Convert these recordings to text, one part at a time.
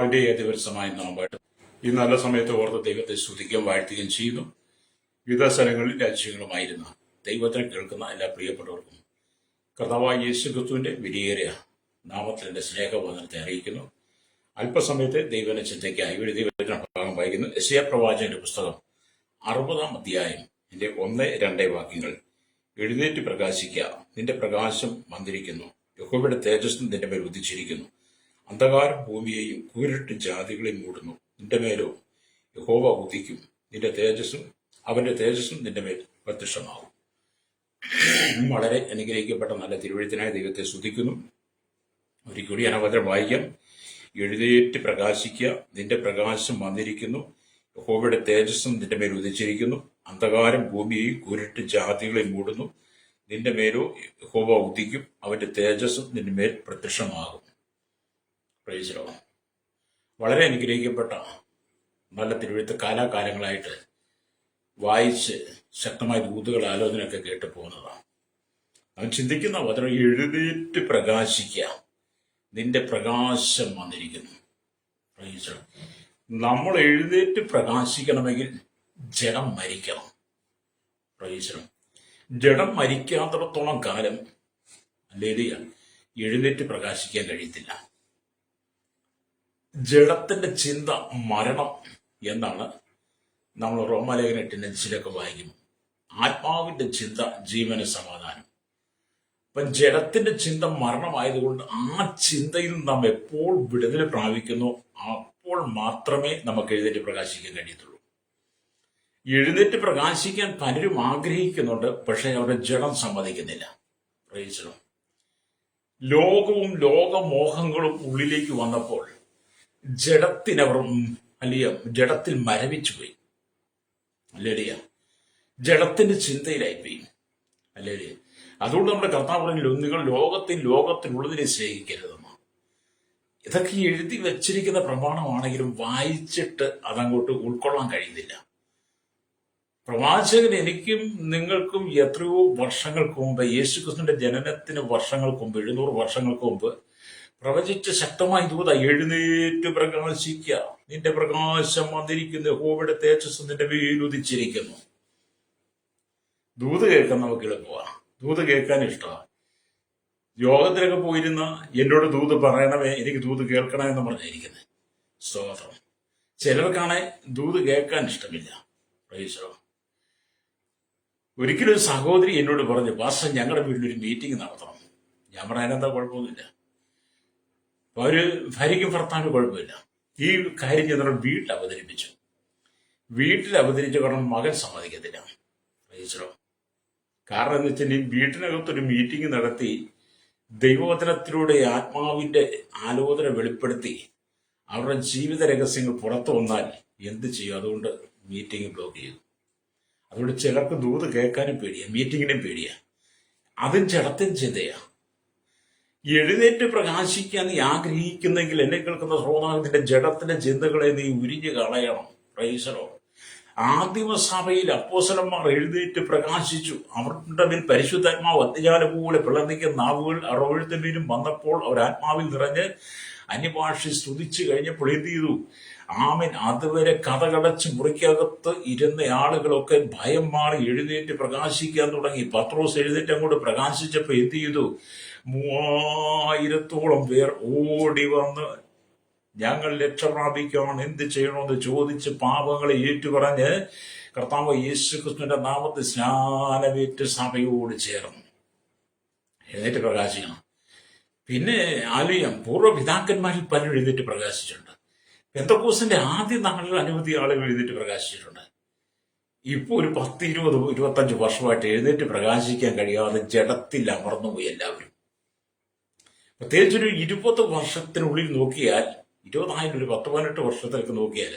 അവന്റെ ദിവസമായി നോമ്പായിട്ട് ഈ നല്ല സമയത്ത് ഓർത്ത് ദൈവത്തെ സ്തുതിക്കുകയും വാഴ്ത്തുകയും ചെയ്യുന്നു. വിവിധ സ്ഥലങ്ങളിൽ രാജ്യങ്ങളുമായിരുന്ന ദൈവത്തിനെ കേൾക്കുന്ന എല്ലാ പ്രിയപ്പെട്ടവർക്കും കർത്താവായ യേശു ക്രിസ്തുവിന്റെ വിലയേറിയ നാമത്തിൽ എന്റെ സ്നേഹവന്ദനത്തെ അറിയിക്കുന്നു. അല്പസമയത്തെ ദൈവന ചിന്തയ്ക്കായി ഒരു ദൈവത്തിന്റെ ഭാഗം വായിക്കുന്നു. യെശയ്യാ പ്രവാചകന്റെ പുസ്തകം 60-ാം അധ്യായം എന്റെ 1-2 വാക്യങ്ങൾ. എഴുന്നേറ്റ് പ്രകാശിക്കുക, നിന്റെ പ്രകാശം വന്നിരിക്കുന്നു, യഹോവയുടെ തേജസ്സും നിന്റെ മേൽ ഉദിച്ചിരിക്കുന്നു. അന്ധകാരം ഭൂമിയെയും കൂരിട്ട് ജാതികളെയും മൂടുന്നു, നിന്റെ മേലോ യഹോവ ഉദിക്കും, അവന്റെ തേജസ്സും നിന്റെ മേൽ പ്രത്യക്ഷമാകും. വളരെ അനുഗ്രഹിക്കപ്പെട്ട നല്ല തിരുവഴുത്തിനായി ദൈവത്തെ സ്തുതിക്കുന്നു. ഒരിക്കൽ കൂടി അനവധരം വായിക്കാം. എഴുന്നേറ്റ് പ്രകാശിക്കുക, നിന്റെ പ്രകാശം വന്നിരിക്കുന്നു, യഹോവയുടെ തേജസ്സും നിന്റെ മേൽ ഉദിച്ചിരിക്കുന്നു. അന്ധകാരം ഭൂമിയെയും കൂരിട്ട് ജാതികളെയും മൂടുന്നു, നിന്റെ മേലോ യഹോവ ഉദിക്കും, അവന്റെ തേജസ്സും നിന്റെ മേൽ പ്രത്യക്ഷമാകും. Price the Lord. വളരെ അനുഗ്രഹിക്കപ്പെട്ട നല്ല തിരുവഴുത്ത് കാലാകാലങ്ങളായിട്ട് വായിച്ച് ശക്തമായ ദൂതുകൾ ആലോചനയൊക്കെ കേട്ട് പോകുന്നതാണ്. അവൻ ചിന്തിക്കുന്ന വചനം, എഴുന്നേറ്റ് പ്രകാശിക്കുക, നിന്റെ പ്രകാശം വന്നിരിക്കുന്നു. Price the Lord. നമ്മൾ എഴുന്നേറ്റ് പ്രകാശിക്കണമെങ്കിൽ ജഡം മരിക്കണം. Price the Lord. ജഡം മരിക്കാത്തിടത്തോളം കാലം ഹല്ലേലൂയ എഴുന്നേറ്റ് പ്രകാശിക്കാൻ കഴിയത്തില്ല. ജഡത്തിന്റെ ചിന്ത മരണം എന്നാണ് നമ്മൾ റോമാലേഖന 8:5 വായിക്കുന്നു. ആത്മാവിന്റെ ചിന്ത ജീവന് സമാധാനം. അപ്പം ജഡത്തിന്റെ ചിന്ത മരണമായതുകൊണ്ട് ആ ചിന്തയിൽ നാം എപ്പോൾ വിടുതൽ പ്രാപിക്കുന്നു അപ്പോൾ മാത്രമേ നമുക്ക് എഴുന്നേറ്റ് പ്രകാശിക്കാൻ കഴിയത്തുള്ളൂ. എഴുന്നേറ്റ് പ്രകാശിക്കാൻ പലരും ആഗ്രഹിക്കുന്നുണ്ട്, പക്ഷെ അവരുടെ ജഡം സമ്മതിക്കുന്നില്ല. Price the Lord. ലോകവും ലോകമോഹങ്ങളും ഉള്ളിലേക്ക് വന്നപ്പോൾ ജഡത്തിൽ മരവിച്ചുപോയി. അല്ലേലിയ, ജഡത്തിന്റെ ചിന്തയിലായിപ്പോയി. അല്ലേലിയ. അതുകൊണ്ട് നമ്മുടെ കർത്താവ് പറഞ്ഞ ഒന്നുകൾ ലോകത്തിനുള്ളതിനെ സ്നേഹിക്കരുതെന്ന്. ഇതൊക്കെ എഴുതി വെച്ചിരിക്കുന്ന പ്രമാണമാണെങ്കിലും വായിച്ചിട്ട് അതങ്ങോട്ട് ഉൾക്കൊള്ളാൻ കഴിയുന്നില്ല. പ്രവാചകൻ എനിക്കും നിങ്ങൾക്കും എത്രയോ വർഷങ്ങൾക്ക് മുമ്പ്, യേശുക്രിസ്തുവിന്റെ ജനനത്തിന് വർഷങ്ങൾക്ക് മുമ്പ്, 700 വർഷങ്ങൾക്ക് മുമ്പ് പ്രവചിച്ച ശക്തമായി ദൂത, എഴുന്നേറ്റ് പ്രകാശിക്കുക, നിന്റെ പ്രകാശം വന്നിരിക്കുന്നു, യഹോവയുടെ തേജസ്സ് നിന്റെ മേൽ ഉദിച്ചിരിക്കുന്നു. ദൂത് കേൾക്കാൻ നമുക്ക് എളുപ്പമാണ്, ദൂത് കേൾക്കാൻ ഇഷ്ടമാണ്. യോഗത്തിലൊക്കെ പോയിരുന്ന എന്നോട് ദൂത് പറയണമേ, എനിക്ക് ദൂത് കേൾക്കണമെന്ന് പറഞ്ഞിരിക്കുന്നത്. സ്തോത്രം. ചിലർക്കാണെ ദൂത് കേൾക്കാൻ ഇഷ്ടമില്ല. Price the Lord. ഒരിക്കലും ഒരു സഹോദരി എന്നോട് പറഞ്ഞു, പാസ്റ്റർ ഞങ്ങളുടെ വീട്ടിലൊരു മീറ്റിംഗ് നടത്തണം. ഞാൻ പറഞ്ഞ അതിനെന്താ കുഴപ്പമൊന്നുമില്ല. അവര് ഭാര്യയ്ക്കും ഭർത്താവിനും കുഴപ്പമില്ല. ഈ കാര്യം ഞങ്ങൾ വീട്ടിൽ അവതരിപ്പിച്ചു. കാരണം മകൻ സമ്മതിക്കത്തില്ല. Price the Lord. കാരണം എന്ന് വെച്ചാൽ ഈ വീട്ടിനകത്തൊരു മീറ്റിംഗ് നടത്തി ദൈവവചനത്തിലൂടെ ആത്മാവിന്റെ ആലോചന വെളിപ്പെടുത്തി അവരുടെ ജീവിത രഹസ്യങ്ങൾ പുറത്തു വന്നാൽ എന്ത് ചെയ്യും? അതുകൊണ്ട് മീറ്റിംഗ് ബ്ലോക്ക് ചെയ്തു. അതുകൊണ്ട് ചിലർക്ക് ദൂത് കേൾക്കാനും പേടിയാ, മീറ്റിങ്ങിനും പേടിയാ. അതും ജഡത്തിൻ ചിന്തയാ. എഴുന്നേറ്റ് പ്രകാശിക്കാൻ നീ ആഗ്രഹിക്കുന്നെങ്കിൽ എന്നെ കേൾക്കുന്ന ശ്രോതാവിന്റെ ജഡത്തിന്റെ ചിന്തകളെ നീ ഉരിഞ്ഞു കളയണം. Praise the Lord. ആദിമസഭയിൽ അപ്പോസ്തലന്മാർ എഴുന്നേറ്റ് പ്രകാശിച്ചു. അവരുടെ മേൽ പരിശുദ്ധാത്മാവ് അത്യജാല പോലെ പിളർന്നിക്കുന്ന നാവുകൾ അറവഴുത്തിനും വന്നപ്പോൾ അവർ ആത്മാവിൽ നിറഞ്ഞ് അന്യഭാഷ സ്തുതിച്ചു കഴിഞ്ഞപ്പോൾ എന്ത് ചെയ്തു? ആമേൻ. അതുവരെ കഥകടച്ച് മുറിക്കകത്ത് ഇരുന്ന ആളുകളൊക്കെ ഭയം മാറി എഴുന്നേറ്റ് പ്രകാശിക്കാൻ തുടങ്ങി. പത്രോസ് എഴുന്നേറ്റ് അങ്ങോട്ട് പ്രകാശിച്ചപ്പോൾ എന്ത് ചെയ്തു? 3000-ഓളം പേർ ഓടി വന്ന് ഞങ്ങൾ രക്ഷ പ്രാപിക്കാൻ എന്ത് ചെയ്യണമെന്ന് ചോദിച്ച് പാപങ്ങളെ ഏറ്റുപറഞ്ഞ് കർത്താവ് യേശുക്രിസ്തുവിന്റെ നാമത്തിൽ സ്നാനമേറ്റ് സഭയോട് ചേർന്നു. എഴുന്നേറ്റ് പ്രകാശിക്കണം. പിന്നെ ആലയം പൂർവ്വപിതാക്കന്മാരിൽ പലരും എഴുന്നേറ്റ് പ്രകാശിച്ചിട്ടുണ്ട്. പെന്തക്കോസ്തിന്റെ ആദ്യ നാളിൽ അനവധി ആളുകൾ എഴുന്നേറ്റ് പ്രകാശിച്ചിട്ടുണ്ട്. ഇപ്പോൾ ഒരു 10, 20, 25 വർഷമായിട്ട് എഴുന്നേറ്റ് പ്രകാശിക്കാൻ കഴിയാതെ ജഡത്തിൽ അമർന്നുപോയി എല്ലാവരും. പ്രത്യേകിച്ചൊരു 20 വർഷത്തിനുള്ളിൽ നോക്കിയാൽ, 20 ഒരു 10-18 വർഷത്തിലേക്ക് നോക്കിയാൽ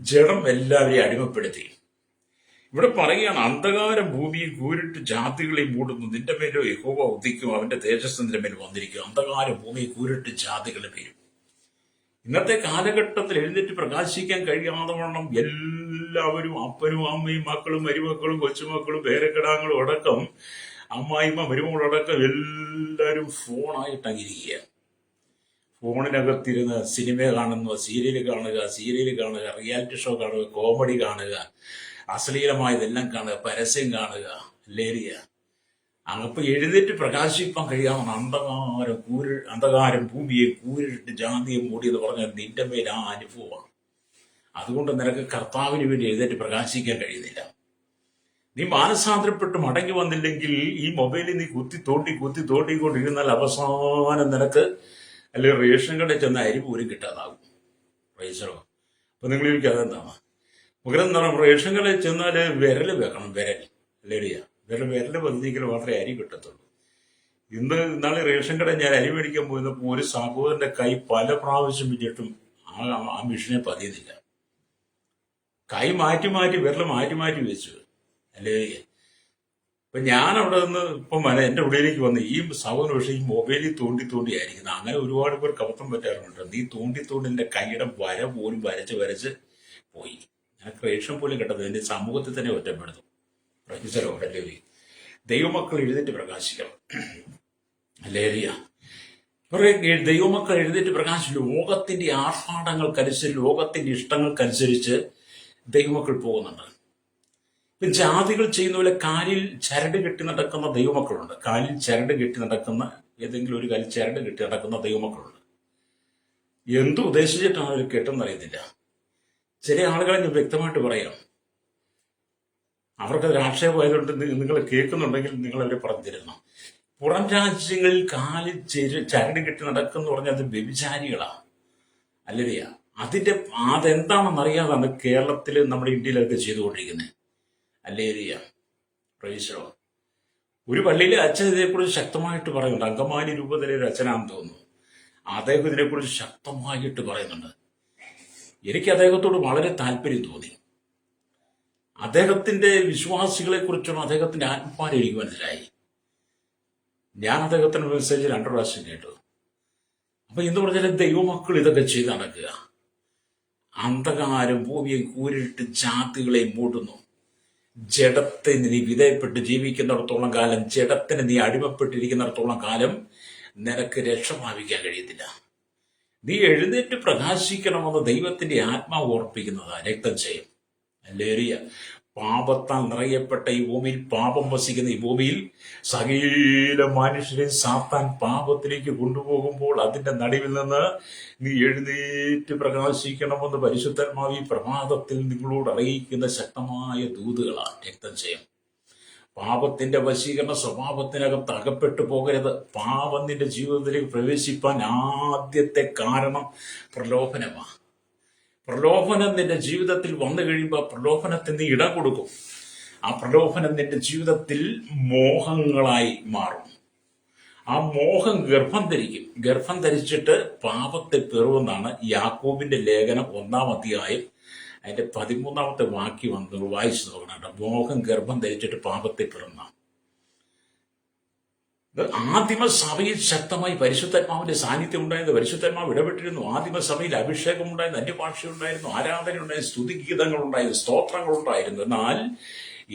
ജഡം എല്ലാവരെയും അടിമപ്പെടുത്തി. ഇവിടെ പറയുകയാണ്, അന്ധകാരം ഭൂമിയെ കൂരിട്ട് ജാതികളെ മൂടുന്നു, നിന്റെ മേലോ യഹോവ ഉദിക്കും, അവന്റെ തേജസ് നിന്റെ മേൽ വന്നിരിക്കും. അന്ധകാരം ഭൂമിയെ കൂരിട്ട് ജാതികളെ പേരും. ഇന്നത്തെ കാലഘട്ടത്തിൽ എഴുന്നേറ്റ് പ്രകാശിക്കാൻ കഴിയാതെ വണ്ണം എല്ലാവരും അപ്പനും അമ്മയും മക്കളും മരുമക്കളും കൊച്ചുമക്കളും പേരക്കിടാങ്ങളും അടക്കം, അമ്മായിമ്മ മരുമകളടക്കം എല്ലാവരും ഫോണായിട്ട് അങ്ങിരിക്കുക. ഫോണിനകത്തിരുന്ന് സിനിമ കാണുന്നു, സീരിയൽ കാണുക, റിയാലിറ്റി ഷോ കാണുക, കോമഡി കാണുക, അശ്ലീലമായതെല്ലാം കാണുക, പരസ്യം കാണുക, ലേരിയ. അങ്ങപ്പോ എഴുന്നേറ്റ് പ്രകാശിപ്പാൻ കഴിയാവുന്ന അന്ധകാരം ഭൂമിയെ കൂരിട്ട് ജാതിയെ മൂടിയെന്ന് പറഞ്ഞാൽ നിന്റെ മേൽ ആ അനുഭവമാണ്. അതുകൊണ്ട് നിനക്ക് കർത്താവിന് വേണ്ടി എഴുന്നേറ്റ് പ്രകാശിക്കാൻ കഴിയുന്നില്ല. നീ മാനസാന്തരപ്പെട്ട് മടങ്ങി വന്നില്ലെങ്കിൽ ഈ മൊബൈലിൽ നീ കുത്തി തോണ്ടിക്കൊണ്ടിരുന്നാൽ അവസാനം നിനക്ക് അല്ലെങ്കിൽ റേഷൻ കടയിൽ ചെന്ന അരി പോലും കിട്ടാതാകും. റൈസറോ അപ്പൊ നിങ്ങൾ ചോദിക്കുക അതെന്താണ് മുഖരം എന്ന് പറയുമ്പോൾ റേഷൻ കടയിൽ ചെന്നാൽ വിരൽ വെക്കണം, വിരൽ വിരല് പതിഞ്ഞെങ്കിൽ മാത്രമേ അരി കിട്ടത്തുള്ളൂ. ഇന്നാളെ റേഷൻ കടയിൽ ഞാൻ അരി മേടിക്കാൻ പോയിരുന്നപ്പോൾ ഒരു സഹോദരന്റെ കൈ പല പ്രാവശ്യം വെച്ചിട്ടും ആ മെഷീനെ പതിയുന്നില്ല. കൈ വിരൽ മാറ്റി വെച്ചു. അല്ലേ ഇപ്പൊ ഞാൻ അവിടെ നിന്ന് ഇപ്പം എന്റെ ഉള്ളിലേക്ക് വന്ന് ഈ സഹോദരൻ പക്ഷേ ഈ മൊബൈലിൽ തോണ്ടി ആയിരിക്കുന്നത്. അങ്ങനെ ഒരുപാട് പേർക്ക് അബദ്ധം പറ്റാറുണ്ട്. നീ തോണ്ടി എന്റെ കൈയുടെ വര പോലും വരച്ച് പോയി. നിനക്ക് റേഷൻ പോലും കിട്ടത് എന്റെ സമൂഹത്തിൽ തന്നെ ഒറ്റപ്പെടുത്തും. പ്രചരമല്ലേ ദൈവമക്കൾ എഴുന്നേറ്റ് പ്രകാശിക്കണം. ലേറിയ ദൈവമക്കൾ എഴുന്നേറ്റ് പ്രകാശിച്ചു. ലോകത്തിന്റെ ആർഭാടങ്ങൾക്കനുസരിച്ച്, ലോകത്തിന്റെ ഇഷ്ടങ്ങൾക്കനുസരിച്ച് ദൈവമക്കൾ പോകുന്നുണ്ട്. ഇപ്പം ജാതികൾ ചെയ്യുന്ന പോലെ കാലിൽ ചരട് കെട്ടി നടക്കുന്ന ദൈവമക്കളുണ്ട്. കാലിൽ ചരട് കെട്ടി നടക്കുന്ന ഏതെങ്കിലും ഒരു കാലിൽ ചരട് കെട്ടി നടക്കുന്ന ദൈവമക്കളുണ്ട്. എന്തു ഉദ്ദേശിച്ചിട്ടാണ് അവർ കെട്ടെന്നറിയത്തില്ല. ചില ആളുകളെ ഞാൻ വ്യക്തമായിട്ട് പറയാം. അവർക്ക് ആക്ഷേപമായതുകൊണ്ട് നിങ്ങൾ കേൾക്കുന്നുണ്ടെങ്കിൽ നിങ്ങൾ അവരെ പറഞ്ഞു തരണം. പുറം രാജ്യങ്ങളിൽ കാലിൽ ചരട് കെട്ടി നടക്കുന്ന പറഞ്ഞാൽ അത് വ്യഭിചാരികളാണ്. അല്ലറിയ അതെന്താണെന്ന് അറിയാതാണ് കേരളത്തിൽ നമ്മുടെ ഇന്ത്യയിലൊക്കെ ചെയ്തുകൊണ്ടിരിക്കുന്നത്. അല്ലേരിയ പ്രൈസോ ഒരു പള്ളിയിലെ അച്ഛൻ ഇതിനെക്കുറിച്ച് ശക്തമായിട്ട് പറയുന്നുണ്ട്. അങ്കമാലി രൂപതയിലെ ഒരു അച്ഛനാണെന്ന് തോന്നുന്നു. അദ്ദേഹം ഇതിനെക്കുറിച്ച് ശക്തമായിട്ട് പറയുന്നുണ്ട്. എനിക്ക് അദ്ദേഹത്തോട് വളരെ താല്പര്യം തോന്നി. അദ്ദേഹത്തിന്റെ വിശ്വാസികളെ കുറിച്ചും അദ്ദേഹത്തിന്റെ ആത്മാരെ എനിക്ക് മനസ്സിലായി. ഞാൻ അദ്ദേഹത്തിന്റെ മെസ്സേജ് 2 പ്രാവശ്യം കേട്ടു. അപ്പൊ എന്ന് പറഞ്ഞാൽ ദൈവമക്കൾ ഇതൊക്കെ ചെയ്ത് നടക്കുക. അന്ധകാരം ഭൂമിയെ കൂരിട്ട് ജാതികളെ മൂടുന്നു. ജഡത്തിന് നീ വിധേയപ്പെട്ട് ജീവിക്കുന്നിടത്തോളം കാലം, ജഡത്തിന് നീ അടിമപ്പെട്ടിരിക്കുന്നിടത്തോളം കാലം നിനക്ക് രക്ഷ പ്രാപിക്കാൻ കഴിയത്തില്ല. നീ എഴുന്നേറ്റ് പ്രകാശിക്കണമെന്ന് ദൈവത്തിന്റെ ആത്മാവ് ഓർപ്പിക്കുന്നതാ രക്തം ചെയ്യും. ലേറിയ പാപത്താൽ നിറയപ്പെട്ട ഈ ഭൂമിയിൽ, പാപം വസിക്കുന്ന ഈ ഭൂമിയിൽ സകല മനുഷ്യരെ സാത്താൻ പാപത്തിലേക്ക് കൊണ്ടുപോകുമ്പോൾ അതിന്റെ നടുവിൽ നിന്ന് നീ എഴുന്നേറ്റ് പ്രകാശിക്കണമെന്ന് പരിശുദ്ധാത്മാവ് ഈ പ്രഭാതത്തിൽ നിങ്ങളോട് അറിയിക്കുന്ന ശക്തമായ ദൂതുകളാണ് രക്തം ചെയ്യും. പാപത്തിന്റെ വശീകരണ സ്വഭാവത്തിനകത്ത് അകപ്പെട്ടു പോകരുത്. പാപം നിന്റെ ജീവിതത്തിലേക്ക് പ്രവേശിപ്പാൻ ആദ്യത്തെ കാരണം പ്രലോഭനമാണ്. പ്രലോഭനം നിന്റെ ജീവിതത്തിൽ വന്നു കഴിയുമ്പോൾ പ്രലോഭനത്തിന് ഇടം കൊടുക്കും. ആ പ്രലോഭനം നിന്റെ ജീവിതത്തിൽ മോഹങ്ങളായി മാറും. ആ മോഹം ഗർഭം ധരിക്കും. ഗർഭം ധരിച്ചിട്ട് പാപത്തെ പെറുമെന്നാണ് യാക്കോബിന്റെ ലേഖനം 1-ാം അധ്യായം അതിന്റെ 13-ാമത്തെ വാക്യം വന്ന് വായിച്ചു നോക്കണം. മോഹം ഗർഭം ധരിച്ചിട്ട് പാപത്തെ പെറുന്ന ആദിമസഭയിൽ ശക്തമായി പരിശുദ്ധാത്മാവിന്റെ സാന്നിധ്യം ഉണ്ടായിരുന്നു. പരിശുദ്ധാത്മാവ് ഇടപെട്ടിരുന്നു. ആദിമസഭയിൽ അഭിഷേകം ഉണ്ടായിരുന്നു, അന്യഭാഷ ഉണ്ടായിരുന്നു, ആരാധന ഉണ്ടായിരുന്നു, സ്തുതിഗീതങ്ങൾ ഉണ്ടായിരുന്നു, സ്തോത്രങ്ങൾ ഉണ്ടായിരുന്നു. എന്നാൽ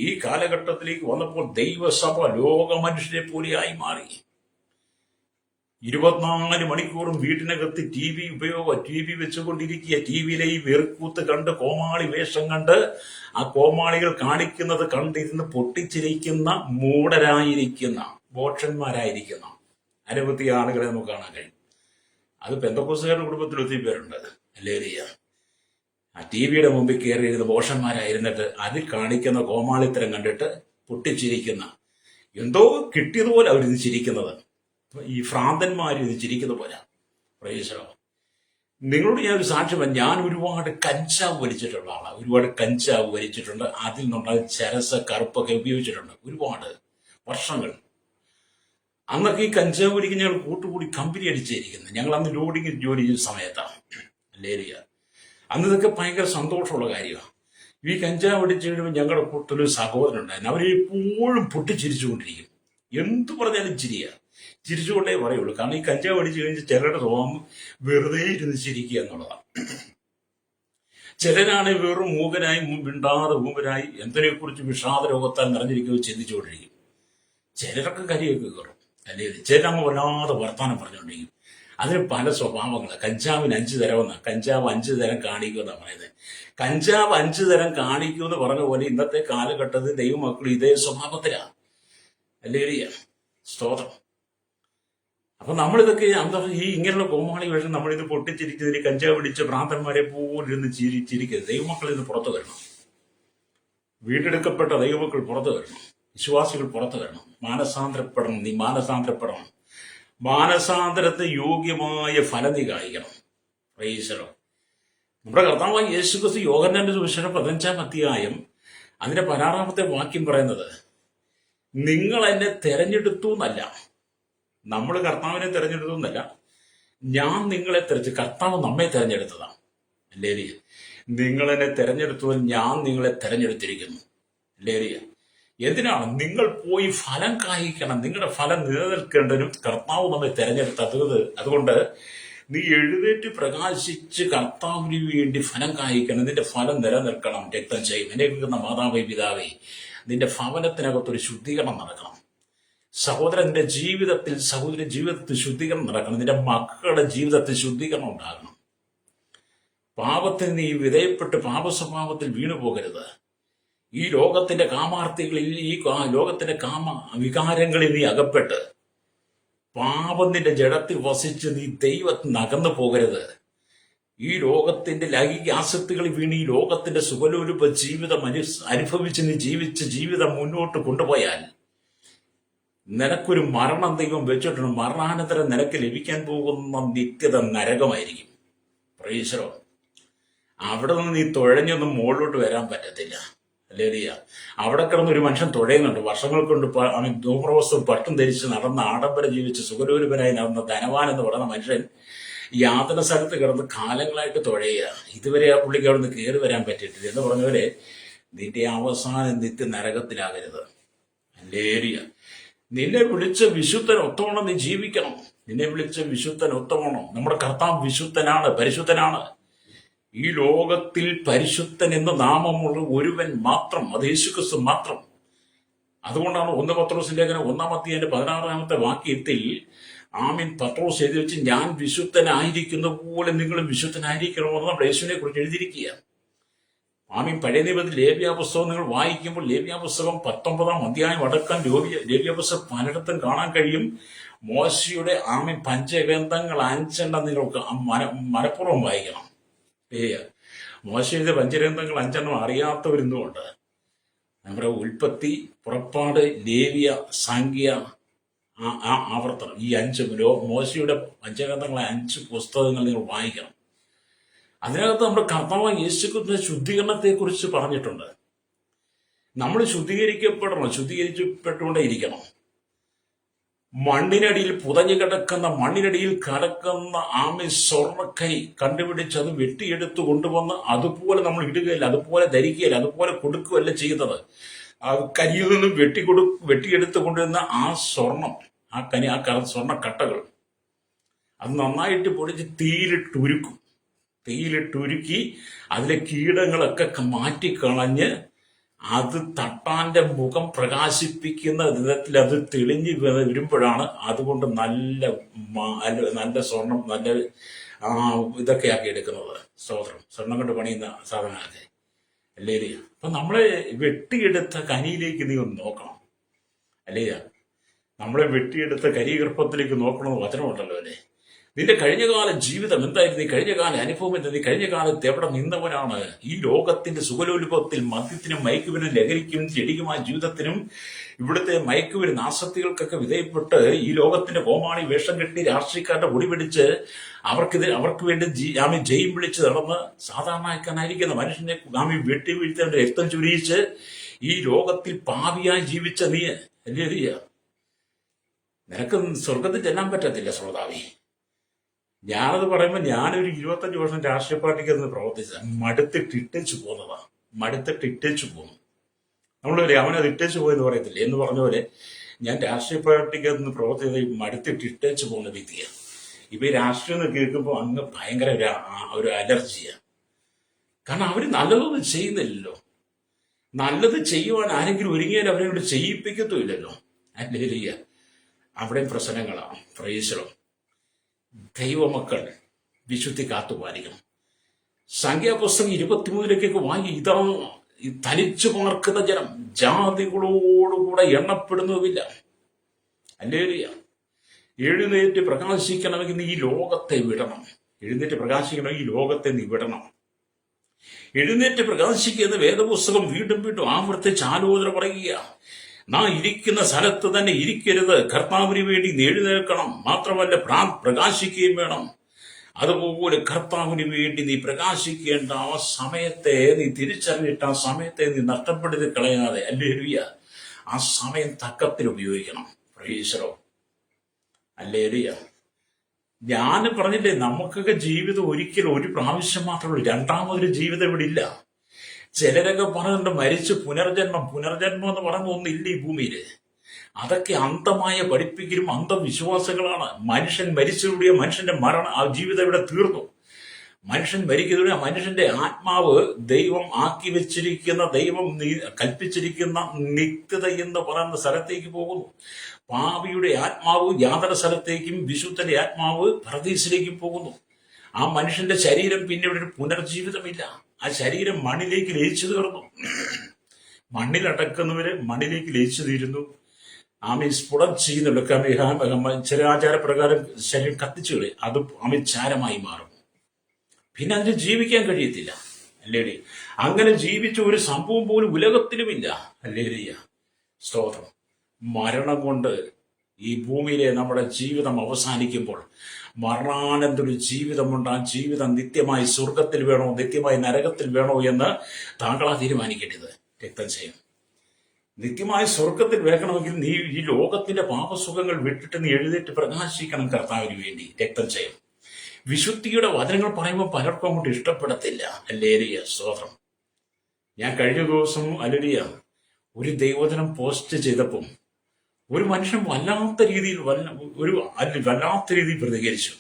ഈ കാലഘട്ടത്തിലേക്ക് വന്നപ്പോൾ ദൈവസഭ ലോക മനുഷ്യരെ പോലെയായി മാറി. 24 മണിക്കൂറും വീട്ടിനകത്ത് ടി വി വെച്ചുകൊണ്ടിരിക്കുക. ടിവിയിലെ ഈ വെറുക്കൂത്ത് കണ്ട്, കോമാളി വേഷം കണ്ട്, ആ കോമാളികൾ കാണിക്കുന്നത് കണ്ടിരുന്ന് പൊട്ടിച്ചിരിക്കുന്ന മൂഢരായിരിക്കുന്ന ബോഷന്മാരായിരിക്കുന്ന അനവധി ആളുകളെ നമുക്ക് കാണാൻ കഴിയും. അത് പെന്തക്കോസ്തുകാരുടെ കുടുംബത്തിൽ ഒത്തിരി പേരുണ്ട്. അല്ലേറിയ ആ ടിവിയുടെ മുമ്പിൽ കയറിയിരുന്ന ബോഷന്മാരായിരുന്നിട്ട് അതിൽ കാണിക്കുന്ന കോമാളിത്തരം കണ്ടിട്ട് പൊട്ടിച്ചിരിക്കുന്ന, എന്തോ കിട്ടിയതുപോലെ അവരിത് ചിരിക്കുന്നത്, ഈ ഭ്രാന്തന്മാരിത് ചിരിക്കുന്ന പോലെ. പ്രേക്ഷകർ, നിങ്ങളോട് ഞാനൊരു സാക്ഷ്യം, ഞാൻ ഒരുപാട് കഞ്ചാവ് വലിച്ചിട്ടുള്ള ആളാണ്. ഒരുപാട് കഞ്ചാവ് വലിച്ചിട്ടുണ്ട്. അതിൽ നിന്നുണ്ടായ ചരസ കറുപ്പൊക്കെ ഉപയോഗിച്ചിട്ടുണ്ട് ഒരുപാട് വർഷങ്ങൾ. അന്നൊക്കെ ഈ കഞ്ചാവ് വലിക്ക് ഞങ്ങൾ കൂട്ടുകൂടി കമ്പനി അടിച്ചിരിക്കുന്നത്. ഞങ്ങൾ അന്ന് ലോഡിങ് ജോലി ചെയ്യുന്ന സമയത്താണ്. ലേരിയ അന്ന് ഇതൊക്കെ ഭയങ്കര സന്തോഷമുള്ള കാര്യമാണ്. ഈ കഞ്ചാവ് അടിച്ചു കഴിയുമ്പോൾ ഞങ്ങളുടെ കൂട്ടൊരു സഹോദരൻ ഉണ്ടായിരുന്നു. അവരെപ്പോഴും പൊട്ടിച്ചിരിച്ചുകൊണ്ടിരിക്കും. എന്തു പറഞ്ഞാലും ചിരിച്ചുകൊണ്ടേ പറയുള്ളൂ. കാരണം ഈ കഞ്ചാവ് അടിച്ചു കഴിഞ്ഞാൽ ചിലരുടെ സ്വഭാവം വെറുതെ ഇരുന്ന് ചിരിക്കുക എന്നുള്ളതാണ്. ചിലരാണ് വെറും മൂകനായി, മിണ്ടാതെ മൂകനായി എന്തിനെക്കുറിച്ച് വിഷാദ രോഗത്താൽ നിറഞ്ഞിരിക്കുകയോ ചിന്തിച്ചുകൊണ്ടിരിക്കും. ചിലരൊക്കെ കരിയൊക്കെ കയറും. അല്ലെങ്കിൽ ചിലരങ്ങ് വല്ലാതെ വർത്താനം പറഞ്ഞുകൊണ്ടിരിക്കും. അതിന് പല സ്വഭാവങ്ങൾ. കഞ്ചാവിന് 5 തരമെന്നാ, കഞ്ചാവ് 5 തരം കാണിക്കുമെന്നാണ് പറയുന്നത്. കഞ്ചാവ് 5 തരം കാണിക്കുമെന്ന് പറഞ്ഞ പോലെ ഇന്നത്തെ കാലഘട്ടത്തിൽ ദൈവമക്കൾ ഇതേ സ്വഭാവത്തിലാണ്. അല്ലേ? സ്തോത്രം. അപ്പൊ നമ്മളിതൊക്കെ ഈ ഇങ്ങനെയുള്ള കോമാളി വേഷം നമ്മളിത് പൊട്ടിച്ചിരിക്കുന്നതിന് കഞ്ചാവ് പിടിച്ച് ഭ്രാന്തന്മാരെ പോലിരുന്ന് ചിരിക്കരുത്. ദൈവമക്കൾ ഇത് പുറത്തു വരണം. വീണ്ടെടുക്കപ്പെട്ട ദൈവമക്കൾ പുറത്തു വരണം. വിശ്വാസികൾ പുറത്തു വരണം. മാനസാന്തരപ്പെടണം. നീ മാനസാന്തരപ്പെടണം. മാനസാന്തരത്തെ യോഗ്യമായ ഫലം നീ കാണിക്കണം. പ്രൈസലോ. നമ്മുടെ കർത്താവായ യേശുക്രിസ്തു യോഹന്നാന്റെ സുവിശേഷം 15-ാം അധ്യായം അതിന്റെ 16-ാമത്തെ വാക്യം പറയുന്നത്, നിങ്ങൾ എന്നെ തെരഞ്ഞെടുത്തു എന്നല്ല, നമ്മൾ കർത്താവിനെ തെരഞ്ഞെടുത്തു എന്നല്ല, ഞാൻ നിങ്ങളെ കർത്താവ് നമ്മെ തെരഞ്ഞെടുത്തതാണ്. അല്ലേ? നിങ്ങൾ എന്നെ തെരഞ്ഞെടുത്തത് ഞാൻ നിങ്ങളെ തെരഞ്ഞെടുത്തിരിക്കുന്നു. അല്ലേ? എന്തിനാണ്? നിങ്ങൾ പോയി ഫലം കായ്ക്കണം. നിങ്ങളുടെ ഫലം നിലനിൽക്കേണ്ടതിനും കർത്താവ് നമ്മെ തെരഞ്ഞെടുത്തത്. അതുകൊണ്ട് നീ എഴുന്നേറ്റ് പ്രകാശിച്ച് കർത്താവിന് വേണ്ടി ഫലം കായ്ക്കണം. നിന്റെ ഫലം നിലനിൽക്കണം. രക്തം ചെയ്യും. എന്നെ കേൾക്കുന്ന മാതാവേ, പിതാവേ, നിന്റെ ഭവനത്തിനകത്തൊരു ശുദ്ധീകരണം നടക്കണം. സഹോദരന്റെ ജീവിതത്തിൽ, സഹോദരി ജീവിതത്തിൽ ശുദ്ധീകരണം നടക്കണം. നിന്റെ മക്കളുടെ ജീവിതത്തിൽ ശുദ്ധീകരണം ഉണ്ടാകണം. പാപത്തിന് നീ വിധേയപ്പെട്ട് പാപസ്വഭാവത്തിൽ വീണു പോകരുത്. ഈ ലോകത്തിന്റെ കാമാർത്ഥികളിൽ, ഈ ലോകത്തിന്റെ വികാരങ്ങളിൽ നീ അകപ്പെട്ട് പാപം നിന്റെ ജഡത്തിൽ വസിച്ച് നീ ദൈവത്തിന് അകന്നു പോകരുത്. ഈ ലോകത്തിന്റെ ലൈംഗിക ആസക്തികളിൽ വീണ് ഈ ലോകത്തിന്റെ സുഖലോലുപ ജീവിതം അനുഭവിച്ച് നീ ജീവിതം മുന്നോട്ട് കൊണ്ടുപോയാൽ നിനക്കൊരു മരണം ദൈവം വെച്ചിട്ടുണ്ട്. മരണാനന്തരം നിനക്ക് ലഭിക്കാൻ പോകുന്ന നിത്യത നരകമായിരിക്കും. പ്രൈസലോ. അവിടെ നിന്ന് നീ തുഴഞ്ഞൊന്നും മുകളിലോട്ട് വരാൻ പറ്റത്തില്ല. അല്ലേ? അവിടെ കിടന്ന് ഒരു മനുഷ്യൻ തുഴയുന്നുണ്ട്. വർഷങ്ങൾ കൊണ്ട് അവൻ ധൂമ്രവസ്തു പട്ടും ധരിച്ച് നടന്ന, ആഡംബരം ജീവിച്ച് സുഖരൂപനായി നടന്ന ധനവാൻ എന്ന് പറയുന്ന മനുഷ്യൻ യാതന സ്ഥലത്ത് കിടന്ന് കാലങ്ങളായിട്ട് തുഴയുക. ഇതുവരെ ആ പുള്ളിക്ക് അവിടെ നിന്ന് കയറി വരാൻ പറ്റിയിട്ടില്ല. എന്ന് പറഞ്ഞവരെ നിന്റെ അവസാനം നിത്യ നരകത്തിലാകരുത്. അല്ലേ? നിന്നെ വിളിച്ച വിശുദ്ധൻ ഒത്തവണ്ണം നീ ജീവിക്കണം. നിന്നെ വിളിച്ച വിശുദ്ധൻ ഒത്തവണ്ണം. നമ്മുടെ കർത്താവ് വിശുദ്ധനാണ്, പരിശുദ്ധനാണ്. ഈ ലോകത്തിൽ പരിശുദ്ധൻ എന്ന് നാമമുള്ള ഒരുവൻ മാത്രം, അത് യേശുക്രിസ്തു മാത്രം. അതുകൊണ്ടാണ് 1 പത്രോസ് ലേഖനം 1-ാം അധ്യായത്തിന്റെ 16-ാമത്തെ വാക്യത്തിൽ ആമീൻ പത്രോസ് എഴുതി വെച്ച്, ഞാൻ വിശുദ്ധനായിരിക്കുന്ന പോലെ നിങ്ങളും വിശുദ്ധനായിരിക്കണമെന്ന് നമ്മുടെ യേശുവിനെ കുറിച്ച് എഴുതിയിരിക്കുക. ആമീൻ. പഴയ നിയമത്തിൽ ലേവ്യ പുസ്തകം നിങ്ങൾ വായിക്കുമ്പോൾ ലേവ്യ പുസ്തകം 19-ാം അധ്യായം അടക്കം ലേവ്യ പുസ്തകം പലയിടത്തും കാണാൻ കഴിയും. മോശയുടെ ആമീൻ പഞ്ചഗ്രന്ഥങ്ങൾ 5 നിങ്ങൾക്ക് മനഃപൂർവ്വം വായിക്കണം. മോശയുടെ പഞ്ചഗ്രന്ഥങ്ങൾ 5 അറിയാത്തവരുന്നുമുണ്ട്. നമ്മുടെ ഉൽപ്പത്തി, പുറപ്പാട്, ലേവ്യ, സംഖ്യ, ആവർത്തനം, ഈ 5 മോശയുടെ പഞ്ചഗ്രന്ഥങ്ങളെ 5 പുസ്തകങ്ങൾ നിങ്ങൾ വായിക്കണം. അതിനകത്ത് നമ്മുടെ കർത്താവ് യേശുക്രിസ്തുവിന്റെ ശുദ്ധീകരണത്തെ കുറിച്ച് പറഞ്ഞിട്ടുണ്ട്. നമ്മൾ ശുദ്ധീകരിക്കപ്പെട്ടുകൊണ്ടേ ഇരിക്കണം. മണ്ണിനടിയിൽ പുതഞ്ഞു കിടക്കുന്ന, മണ്ണിനടിയിൽ കിടക്കുന്ന ആമി സ്വർണ്ണക്കരി കണ്ടുപിടിച്ച് അത് വെട്ടിയെടുത്ത് കൊണ്ടുവന്ന് അതുപോലെ നമ്മൾ ഇടുകയില്ല, അതുപോലെ ധരിക്കുകയില്ല, അതുപോലെ കൊടുക്കുകയല്ല ചെയ്യുന്നത്. ആ കരിയിൽ നിന്ന് വെട്ടിയെടുത്ത് കൊണ്ടുവന്ന ആ സ്വർണം, ആ സ്വർണ്ണക്കട്ടകൾ അത് നന്നായിട്ട് പൊടിച്ച് തീയിലിട്ടുരുക്കി അതിലെ കീടങ്ങളൊക്കെ മാറ്റിക്കളഞ്ഞ് അത് തട്ടാന്റെ മുഖം പ്രകാശിപ്പിക്കുന്ന വിധത്തിൽ അത് തെളിഞ്ഞു വരുമ്പോഴാണ് അതുകൊണ്ട് നല്ല സ്വർണം, നല്ല ഇതൊക്കെ ആക്കി എടുക്കുന്നത്. സ്വർണം കൊണ്ട് പണിയുന്ന സാധനങ്ങളൊക്കെ. അല്ലേ? അപ്പൊ നമ്മളെ വെട്ടിയെടുത്ത കനിയിലേക്ക് നീ ഒന്ന് നോക്കണം. അല്ലേ? നമ്മളെ വെട്ടിയെടുത്ത കരീഗർഭത്തിലേക്ക് നോക്കണമെന്ന് വചനമുണ്ടല്ലോ. അല്ലേ? നിന്റെ കഴിഞ്ഞകാല ജീവിതം എന്തായിരുന്നു? നീ കഴിഞ്ഞകാല അനുഭവം എന്താ? നീ കഴിഞ്ഞ കാലത്ത് എവിടെ നിന്നവനാണ്? ഈ ലോകത്തിന്റെ സുഖലോലുപത്തിൽ മദ്യത്തിനും മയക്കുവിനും ലഹരിക്കും ചെടിയുമായ ജീവിതത്തിനും ഇവിടുത്തെ മയക്കുവിനും ആസക്തികൾക്കൊക്കെ വിധേയപ്പെട്ട് ഈ ലോകത്തിന്റെ കോമാളി വേഷം കെട്ടി രാഷ്ട്രീയക്കാരുടെ പൊടി പിടിച്ച് അവർക്ക് വേണ്ടി ജയം വിളിച്ച് നടന്ന് സാധാരണക്കാരനായിരിക്കുന്ന മനുഷ്യനെ വെട്ടി വീഴ്ത്തവന്റെ രക്തം ചുരിയിച്ച് ഈ ലോകത്തിൽ പാപിയായി ജീവിച്ച നീ അല്ലേ? നിനക്ക് സ്വർഗത്തിൽ ചെല്ലാൻ പറ്റത്തില്ല ശ്രോതാവി. ഞാനത് പറയുമ്പോൾ ഞാനൊരു 25 വർഷം രാഷ്ട്രീയ പാർട്ടിക്ക് അത് പ്രവർത്തിച്ച മടുത്തിട്ടിട്ടേച്ചു പോന്നു. നമ്മളൊരു അവനത് ഇട്ടേച്ചു പോയെന്ന് പറയത്തില്ല എന്ന് പറഞ്ഞ പോലെ ഞാൻ രാഷ്ട്രീയ പാർട്ടിക്ക് അതൊന്ന് പ്രവർത്തിച്ചത് മടുത്തിട്ടിട്ടേച്ചു പോകുന്ന വ്യക്തിയാണ്. ഇപ്പൊ ഈ രാഷ്ട്രീയം കേൾക്കുമ്പോൾ അങ്ങ് ഭയങ്കര ഒരു അലർജിയാണ്. കാരണം അവര് നല്ലതൊന്നും ചെയ്യുന്നില്ലല്ലോ. നല്ലത് ചെയ്യുവാൻ ആരെങ്കിലും ഒരുങ്ങിയാൽ അവരെ കൊണ്ട് ചെയ്യിപ്പിക്കത്തുമില്ലല്ലോ. അല്ലേ? അവിടെയും പ്രശ്നങ്ങളാണ്. പ്രൈസലോ. ദൈവമക്കൾ വിശുദ്ധി കാത്തുപാലിക്കണം. സംഖ്യാപുസ്തകം 23 വായി, ഇതാ ഈ തനിച്ചു പാർക്കുന്ന ജനം ജാതികളോടുകൂടെ എണ്ണപ്പെടുന്നതുമില്ല. ഹല്ലേലൂയ. എഴുന്നേറ്റ് പ്രകാശിക്കണമെങ്കിൽ നീ ഈ ലോകത്തെ വിടണം. എഴുന്നേറ്റ് പ്രകാശിക്കണമെങ്കിൽ ഈ ലോകത്തെ നീ വിടണം. എഴുന്നേറ്റ് പ്രകാശിക്കുന്ന വേദപുസ്തകം വീണ്ടും വീണ്ടും ആവർത്തിച്ച് ആലോചന പറയുക. നാം ഇരിക്കുന്ന സ്ഥലത്ത് തന്നെ ഇരിക്കരുത്. കർത്താവിന് വേണ്ടി നീ എഴുന്നേൽക്കണം. മാത്രമല്ല പ്രകാശിക്കുകയും വേണം. അതുപോലെ കർത്താവിന് വേണ്ടി നീ പ്രകാശിക്കേണ്ട ആ സമയത്തെ നീ തിരിച്ചറിഞ്ഞിട്ട് ആ സമയത്തെ നീ നഷ്ടപ്പെടുത്തി കളയാതെ, ഹല്ലേലൂയ, ആ സമയം തക്കത്തിൽ ഉപയോഗിക്കണം. Price the Lord. ഹല്ലേലൂയ. ഞാൻ പറഞ്ഞില്ലേ, നമുക്കൊക്കെ ജീവിതം ഒരിക്കലും ഒരു പ്രാവശ്യം മാത്രമേ ഉള്ളൂ. രണ്ടാമതൊരു ജീവിതം ഇവിടെ ഇല്ല. ചിലരൊക്കെ പറയുന്നുണ്ട് മരിച്ച് പുനർജന്മം എന്ന് പറയുന്ന ഒന്നില്ല ഈ ഭൂമിയിൽ. അതൊക്കെ അന്ധമായ പഠിപ്പിക്കലും അന്ധവിശ്വാസങ്ങളാണ്. മനുഷ്യൻ മരിച്ചതോടെ മനുഷ്യന്റെ ആ ജീവിതം ഇവിടെ തീർന്നു. മനുഷ്യൻ മരിക്കുന്നതോടെ മനുഷ്യന്റെ ആത്മാവ് ദൈവം ആക്കി വെച്ചിരിക്കുന്ന, ദൈവം കൽപ്പിച്ചിരിക്കുന്ന നിത്യത എന്ന് പറയുന്ന സ്ഥലത്തേക്ക് പോകുന്നു. പാപിയുടെ ആത്മാവ് യാതൊരു സ്ഥലത്തേക്കും, വിശുദ്ധന്റെ ആത്മാവ് പരദീസിലേക്കും പോകുന്നു. ആ മനുഷ്യന്റെ ശരീരം പിന്നെ ഇവിടെ ഒരു പുനർജീവിതമില്ല. ആ ശരീരം മണ്ണിലേക്ക് ലയിച്ചു തീർന്നു. മണ്ണിലടക്കുന്നവര് മണ്ണിലേക്ക് ലയിച്ചു തീരുന്നു. സ്ഫുടം ചെയ്യുന്നുണ്ട്. ചില ആചാരപ്രകാരം ശരീരം കത്തിച്ചു കളി, അത് ചാരമായി മാറും. പിന്നെ അതിന് ജീവിക്കാൻ കഴിയത്തില്ല. അല്ലേടി, അങ്ങനെ ജീവിച്ച ഒരു സംഭവം പോലും ഉലകത്തിലുമില്ല. അല്ലേരിയ, സ്തോത്രം. മരണം കൊണ്ട് ഈ ഭൂമിയിലെ നമ്മുടെ ജീവിതം അവസാനിക്കുമ്പോൾ മരണാനന്തര ഒരു ജീവിതമുണ്ട്. ആ ജീവിതം നിത്യമായി സ്വർഗത്തിൽ വേണോ നിത്യമായി നരകത്തിൽ വേണോ എന്ന് താങ്കളാ തീരുമാനിക്കേണ്ടത്. രക്തം ചെയ്യും. നിത്യമായ സ്വർഗത്തിൽ വേണമെങ്കിൽ നീ ഈ ലോകത്തിന്റെ പാപസുഖങ്ങൾ വിട്ടിട്ട് നീ എഴുന്നേറ്റ് പ്രകാശിക്കണം കർത്താവിന് വേണ്ടി. രക്തം ചെയ്യും. വിശുദ്ധിയുടെ വചനങ്ങൾ പറയുമ്പോൾ പലർക്കും അങ്ങോട്ട് ഇഷ്ടപ്പെടത്തില്ല. ഹല്ലേലൂയ, സ്തോത്രം. ഞാൻ കഴിഞ്ഞ ദിവസം ഒരു ദൈവവചനം പോസ്റ്റ് ചെയ്തപ്പം ഒരു മനുഷ്യൻ വല്ലാത്ത രീതിയിൽ പ്രതികരിച്ചു.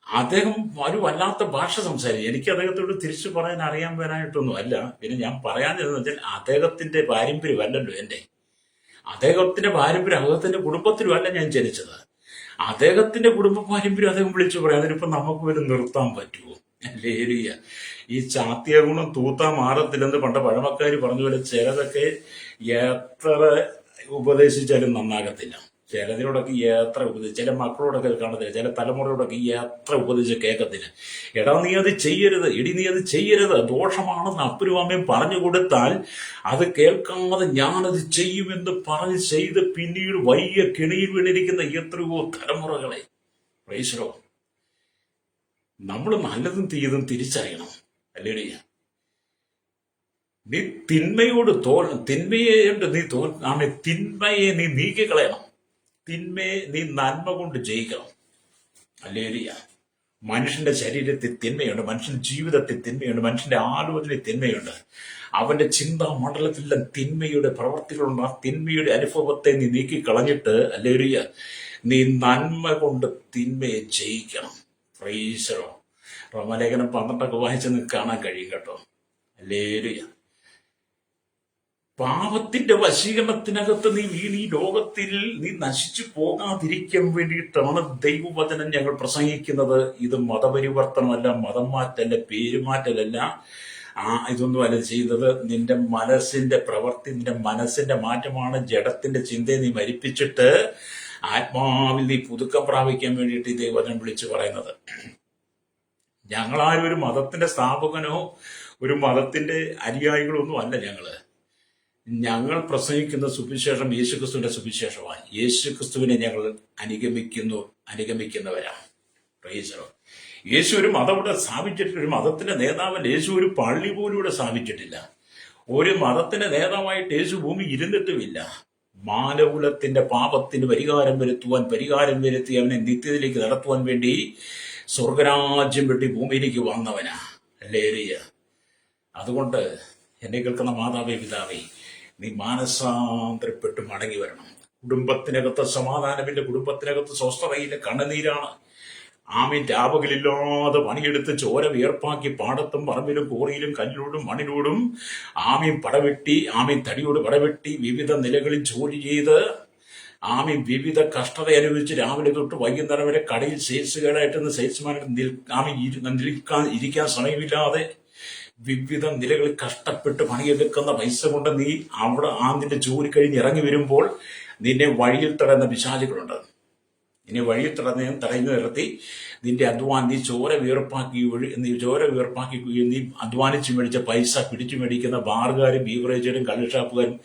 അദ്ദേഹം ഒരു വല്ലാത്ത ഭാഷ സംസാരിച്ചു. എനിക്ക് അദ്ദേഹത്തോട് തിരിച്ചു പറയാൻ അറിയാൻ വരാനായിട്ടൊന്നും അല്ല. പിന്നെ ഞാൻ പറയാനെന്ന് വെച്ചാൽ അദ്ദേഹത്തിന്റെ പാരമ്പര്യമല്ലല്ലോ എന്റെ. അദ്ദേഹത്തിന്റെ പാരമ്പര്യം അദ്ദേഹത്തിന്റെ കുടുംബത്തിലുമല്ല ഞാൻ ജനിച്ചത്. അദ്ദേഹത്തിന്റെ കുടുംബ പാരമ്പര്യം അദ്ദേഹം വിളിച്ചു പറയാം. അതിനിപ്പോ നമുക്ക് വരെ നിർത്താൻ പറ്റുമോ? ഹല്ലേലൂയ. ഈ ചാത്തിയ ഗുണം തൂത്താ മാറത്തില്ലെന്ന് പണ്ട് പഴമക്കാർ പറഞ്ഞ പോലെ ചിലതൊക്കെ എത്ര ഉപദേശിച്ചാലും നന്നാകത്തില്ല. ചിലതിനോടൊക്കെ എത്ര ചില മക്കളോടൊക്കെ കാണത്തില്ല. ചില തലമുറയോടൊക്കെ എത്ര ഉപദേശിച്ച് കേൾക്കത്തില്ല. എടാ നീ അത് ചെയ്യരുത്, നീ അത് ചെയ്യരുത്, ദോഷമാണെന്ന് അപ്പനും അമ്മയും പറഞ്ഞു കൊടുത്താൽ അത് കേൾക്കാതെ ഞാനത് ചെയ്യുമെന്ന് പറഞ്ഞ് ചെയ്ത് പിന്നീട് വലിയ കിണിയിൽ വീണിരിക്കുന്ന എത്രയോ തലമുറകളെ. Price the Lord. നമ്മൾ നല്ലതും തീയതും തിരിച്ചറിയണം. അല്ലേടി, നീ തിന്മയെ നീ നീക്കിക്കളയണം. തിന്മയെ നീ നന്മ കൊണ്ട് ജയിക്കണം. ഹല്ലേലൂയ. മനുഷ്യന്റെ ശരീരത്തിൽ തിന്മയുണ്ട്, മനുഷ്യന്റെ ജീവിതത്തിൽ തിന്മയുണ്ട്, മനുഷ്യന്റെ ആലോചനയിൽ തിന്മയുണ്ട്. അവന്റെ ചിന്താ മണ്ഡലത്തിലെല്ലാം തിന്മയുടെ പ്രവർത്തികളുണ്ട്. ആ തിന്മയുടെ അനുഭവത്തെ നീ നീക്കിക്കളഞ്ഞിട്ട് ഹല്ലേലൂയ, നീ നന്മ കൊണ്ട് തിന്മയെ ജയിക്കണം. Price the Lord. റോമാലേഖനം 12 വായിച്ച് നിങ്ങൾക്ക് കാണാൻ കഴിയും കേട്ടോ. ഹല്ലേലൂയ. പാപത്തിന്റെ വശീകരണത്തിനകത്ത് നീ ഈ ലോകത്തിൽ നീ നശിച്ചു പോകാതിരിക്കാൻ വേണ്ടിയിട്ടാണ് ദൈവവചനം ഞങ്ങൾ പ്രസംഗിക്കുന്നത്. ഇത് മതപരിവർത്തനമല്ല, മതം മാറ്റല്ല, പേരുമാറ്റലല്ല, ഇതൊന്നും അല്ല ചെയ്യുന്നത്. നിന്റെ മനസ്സിന്റെ പ്രവൃത്തി, നിന്റെ മനസ്സിന്റെ മാറ്റമാണ്. ജഡത്തിന്റെ ചിന്തയെ നീ മരിപ്പിച്ചിട്ട് ആത്മാവിൽ നീ പുതുക്കം പ്രാപിക്കാൻ വേണ്ടിയിട്ട് ഈ ദൈവവചനം വിളിച്ചു പറയുന്നത്. ഞങ്ങളാരും ഒരു മതത്തിന്റെ സ്ഥാപകനോ ഒരു മതത്തിന്റെ അനുയായികളൊന്നും അല്ല. ഞങ്ങൾ പ്രസംഗിക്കുന്ന സുവിശേഷം യേശുക്രിസ്തുവിന്റെ സുവിശേഷമാണ്. യേശുക്രിസ്തുവിനെ ഞങ്ങൾ അനുഗമിക്കുന്നവരാണ്. Praise the Lord. യേശു ഒരു മതം ഇവിടെ സ്ഥാപിച്ചിട്ടില്ല. ഒരു മതത്തിന്റെ നേതാവല്ല. യേശു ഒരു പള്ളി പോലും ഇവിടെ സ്ഥാപിച്ചിട്ടില്ല. ഒരു മതത്തിന്റെ നേതാവായിട്ട് യേശു ഭൂമി ഇരുന്നിട്ടുമില്ല. മാനകുലത്തിന്റെ പാപത്തിന് പരിഹാരം വരുത്തി അവനെ നിത്യതയിലേക്ക് നടത്തുവാൻ വേണ്ടി സ്വർഗരാജ്യം വെട്ടി ഭൂമിയിലേക്ക് വന്നവനാ. ഹല്ലേലൂയ. അതുകൊണ്ട് എന്നെ കേൾക്കുന്ന മാതാവേ, പിതാവേ, നീ മാനസാന്തരപ്പെട്ട് മടങ്ങി വരണം. കുടുംബത്തിനകത്ത് സമാധാനമില്ല, കുടുംബത്തിനകത്ത് സ്വസ്ഥതയില്ല, കണ്ണുനീരാണ്. രാപകലില്ലാതെ പണിയെടുത്ത് ചോര വിയർപ്പാക്കി പാടത്തും പറമ്പിലും കോറിയിലും കല്ലിലോടും മണ്ണിലോടും പടവെട്ടി തടിയോട് പടവെട്ടി വിവിധ നിലകളിൽ ജോലി ചെയ്ത് ആമി വിവിധ കഷ്ടത അനുഭവിച്ച് രാവിലെ തൊട്ട് വൈകുന്നേരം വരെ കടയിൽ സെയിൽസുകാരായിട്ട് സെയിൽസ്മാനായിട്ട് ഇരിക്കാൻ സമയമില്ലാതെ വിവിധ നിലകളിൽ കഷ്ടപ്പെട്ട് പണിയെടുക്കുന്ന പൈസ കൊണ്ട് നീ അവിടെ നിന്റെ ജോലി കഴിഞ്ഞ് ഇറങ്ങി വരുമ്പോൾ നിന്നെ വഴിയിൽ തടയുന്ന പിശാചുകളുണ്ട്. നിന്നെ വഴിയിൽ തടയുന്ന നിർത്തി നിന്റെ നീ ചോര വീർപ്പാക്കി നീ അധ്വാനിച്ച് മേടിച്ച പൈസ പിടിച്ചു മേടിക്കുന്ന ബാറുകാരും ബീവറേജുകാരും കള്ളുഷാപ്പുകാരും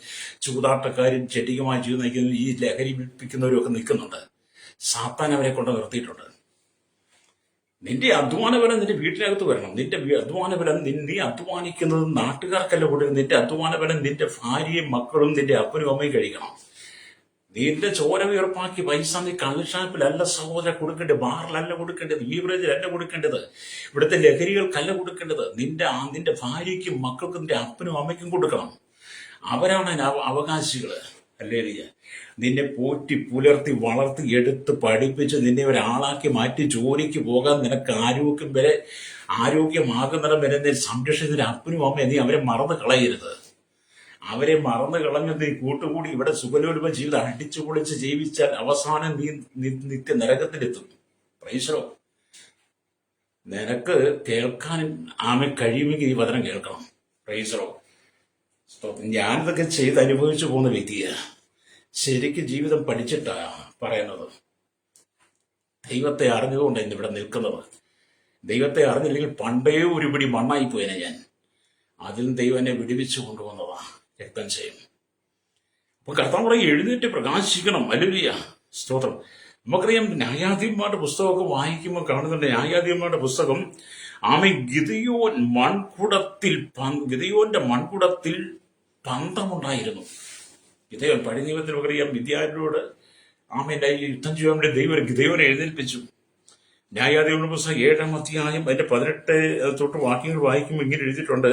ചൂതാട്ടക്കാരും ചെട്ടിക്കുമായി ചെയ്ത് നയിക്കുന്ന ഈ ലഹരി വിൽപ്പിക്കുന്നവരും ഒക്കെ നിൽക്കുന്നുണ്ട്. സാത്താൻ അവരെ കൊണ്ട് നിർത്തിയിട്ടുണ്ട്. നിന്റെ അധ്വാനബലം നിന്റെ വീട്ടിനകത്ത് വരണം. നിന്റെ അധ്വാനബലം നീ അധ്വാനിക്കുന്നത് നാട്ടുകാർക്കല്ല കൊടുക്കുന്നത്. നിന്റെ അധ്വാനബലം നിന്റെ ഭാര്യയും മക്കളും നിന്റെ അപ്പനും അമ്മയും കഴിക്കണം. നിന്റെ ചോര ഉയർപ്പാക്കി പൈസ നീ കള്ളുഷാപ്പിലല്ല സഹോദര കൊടുക്കേണ്ടത്, ബാറിലല്ല കൊടുക്കേണ്ടത്, ബീവറേജിലല്ല കൊടുക്കേണ്ടത്, ഇവിടുത്തെ ലഹരികൾക്കല്ല കൊടുക്കേണ്ടത്. നിന്റെ ഭാര്യയ്ക്കും മക്കൾക്കും നിന്റെ അപ്പനും അമ്മയ്ക്കും കൊടുക്കണം. അവരാണ് അവകാശികള്. അല്ലേ? നിന്നെ പോറ്റി പുലർത്തി വളർത്തി എടുത്ത് പഠിപ്പിച്ച് നിന്നെ ഒരാളാക്കി മാറ്റി ജോലിക്ക് പോകാൻ നിനക്ക് ആരോഗ്യമാകുന്നിടം വരെ നീ സംരക്ഷിക്കുന്ന അപ്പനും അമ്മയും നീ അവരെ മറന്നു കളയരുത്. അവരെ മറന്നു കളഞ്ഞു നീ കൂട്ടുകൂടി ഇവിടെ സുഖലോലുപം ചെയ്ത് അടിച്ചു പൊളിച്ച് ജീവിച്ചാൽ അവസാനം നീ നിത്യ നരകത്തിലെത്തും. പ്രൈസലോ. നിനക്ക് കേൾക്കാൻ കഴിയുമെങ്കിൽ ഈ വചനം കേൾക്കണം. പ്രൈസലോ. ഞാനിതൊക്കെ ചെയ്ത് അനുഭവിച്ചു പോകുന്ന വ്യക്തിയാണ്. ശരിക്കും ജീവിതം പഠിച്ചിട്ടാ പറയുന്നത്. ദൈവത്തെ അറിഞ്ഞതുകൊണ്ട് ഇന്നിവിടെ നിൽക്കുന്നത്. ദൈവത്തെ അറിഞ്ഞില്ലെങ്കിൽ പണ്ടേ ഒരുപിടി മണ്ണായി പോയനെ ഞാൻ. അതിൽ ദൈവം എന്നെ വിടുവിച്ചു കൊണ്ടുവന്നതാ. രക്തം ചെയ്യും. അപ്പൊ കർത്താവ് എഴുന്നേറ്റ് പ്രകാശിക്കണം. ഹല്ലേലൂയ. സ്തോത്രം. നമുക്കറിയാം, ന്യായാധിപന്മാരുടെ പുസ്തകമൊക്കെ വായിക്കുമ്പോൾ കാണുന്നുണ്ട്. ന്യായാധിപന്മാരുടെ പുസ്തകം ഗിദെയോന്റെ മൺകുടത്തിൽ പന്തമുണ്ടായിരുന്നു. ഗിദെയോൻ പഴയ നിയമത്തിൽ നമുക്കറിയാം, മിദ്യാനോട് യുദ്ധം ചെയ്യാൻ വേണ്ടി ദൈവം ഗിദെയോനെ എഴുന്നേൽപ്പിച്ചു. ന്യായാധിപന്റെ പുസ്തകം 7-ാം അധ്യായം അതിന്റെ 18 തൊട്ട് വാക്യങ്ങൾ വായിക്കുമ്പോൾ ഇങ്ങനെ എഴുതിയിട്ടുണ്ട്.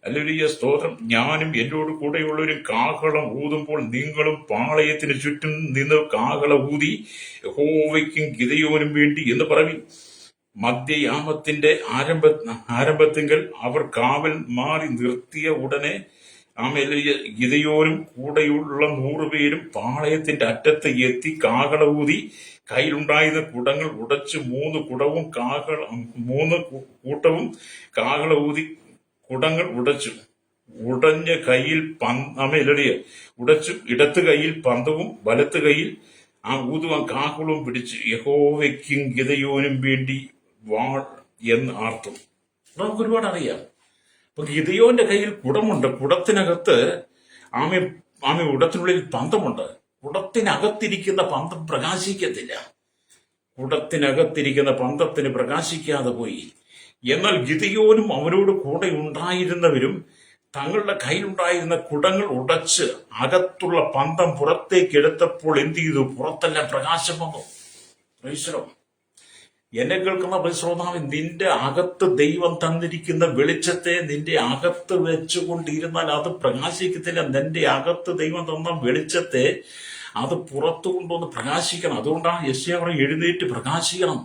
ഹല്ലേലൂയ. സ്തോത്രം. ഞാനും എന്നോട് കൂടെയുള്ളവരും കാഹളം ഊതുമ്പോൾ നിങ്ങളും പാളയത്തിന് ചുറ്റും നിന്ന് കാഹള ഊതി യഹോവയ്ക്കും ഗിദെയോനും വേണ്ടി എന്ന് പറവി. മധ്യയാമത്തിന്റെ ആരംഭത്തിങ്കൽ അവർ കാവൽ മാറി നിർത്തിയ ഉടനെ ഗിദെയോനും കൂടെയുള്ള 100 പേരും പാളയത്തിന്റെ അറ്റത്ത് എത്തി കാഹള ഊതി കയ്യിലുണ്ടായിരുന്ന കുടങ്ങൾ ഉടച്ച് 3 കൂട്ടവും കാഹള ഊതി കുടങ്ങൾ ഉടച്ചു. ഉടഞ്ഞ കയ്യിൽ ഉടച്ചു ഇടത്ത് കയ്യിൽ പന്തവും വലത്ത് കയ്യിൽ ഊതുവാൻ കാഹളവും പിടിച്ച് യഹോവയ്ക്കും ഗിദെയോനും വേണ്ടി വാൾ എന്ന് ആർത്തു. നമുക്ക് ഒരുപാട് അറിയാം. അപ്പൊ ഗിദെയോന്റെ കയ്യിൽ കുടമുണ്ട്. കുടത്തിനകത്ത് കുടത്തിനുള്ളിൽ പന്തമുണ്ട്. കുടത്തിനകത്തിരിക്കുന്ന പന്തം പ്രകാശിക്കത്തില്ല. കുടത്തിനകത്തിരിക്കുന്ന പന്തത്തിന് പ്രകാശിക്കാതെ പോയി. എന്നാൽ ഗിദെയോനും അവരോട് കൂടെ ഉണ്ടായിരുന്നവരും തങ്ങളുടെ കയ്യിലുണ്ടായിരുന്ന കുടങ്ങൾ ഉടച്ച് അകത്തുള്ള പന്തം പുറത്തേക്ക് എടുത്തപ്പോൾ എന്ത് ചെയ്തു? പുറത്തെല്ലാം പ്രകാശം വന്നു. പ്രൈസലോ. എന്നെ കേൾക്കുന്ന പരിശ്രോതാവ്, നിന്റെ അകത്ത് ദൈവം തന്നിരിക്കുന്ന വെളിച്ചത്തെ നിന്റെ അകത്ത് വെച്ചുകൊണ്ടിരുന്നാൽ അത് പ്രകാശിക്കത്തില്ല. നിന്റെ അകത്ത് ദൈവം തന്ന വെളിച്ചത്തെ അത് പുറത്തു കൊണ്ടുവന്ന് പ്രകാശിക്കണം. അതുകൊണ്ടാണ് യെശയ്യാ എഴുന്നേറ്റ് പ്രകാശിക്കണം.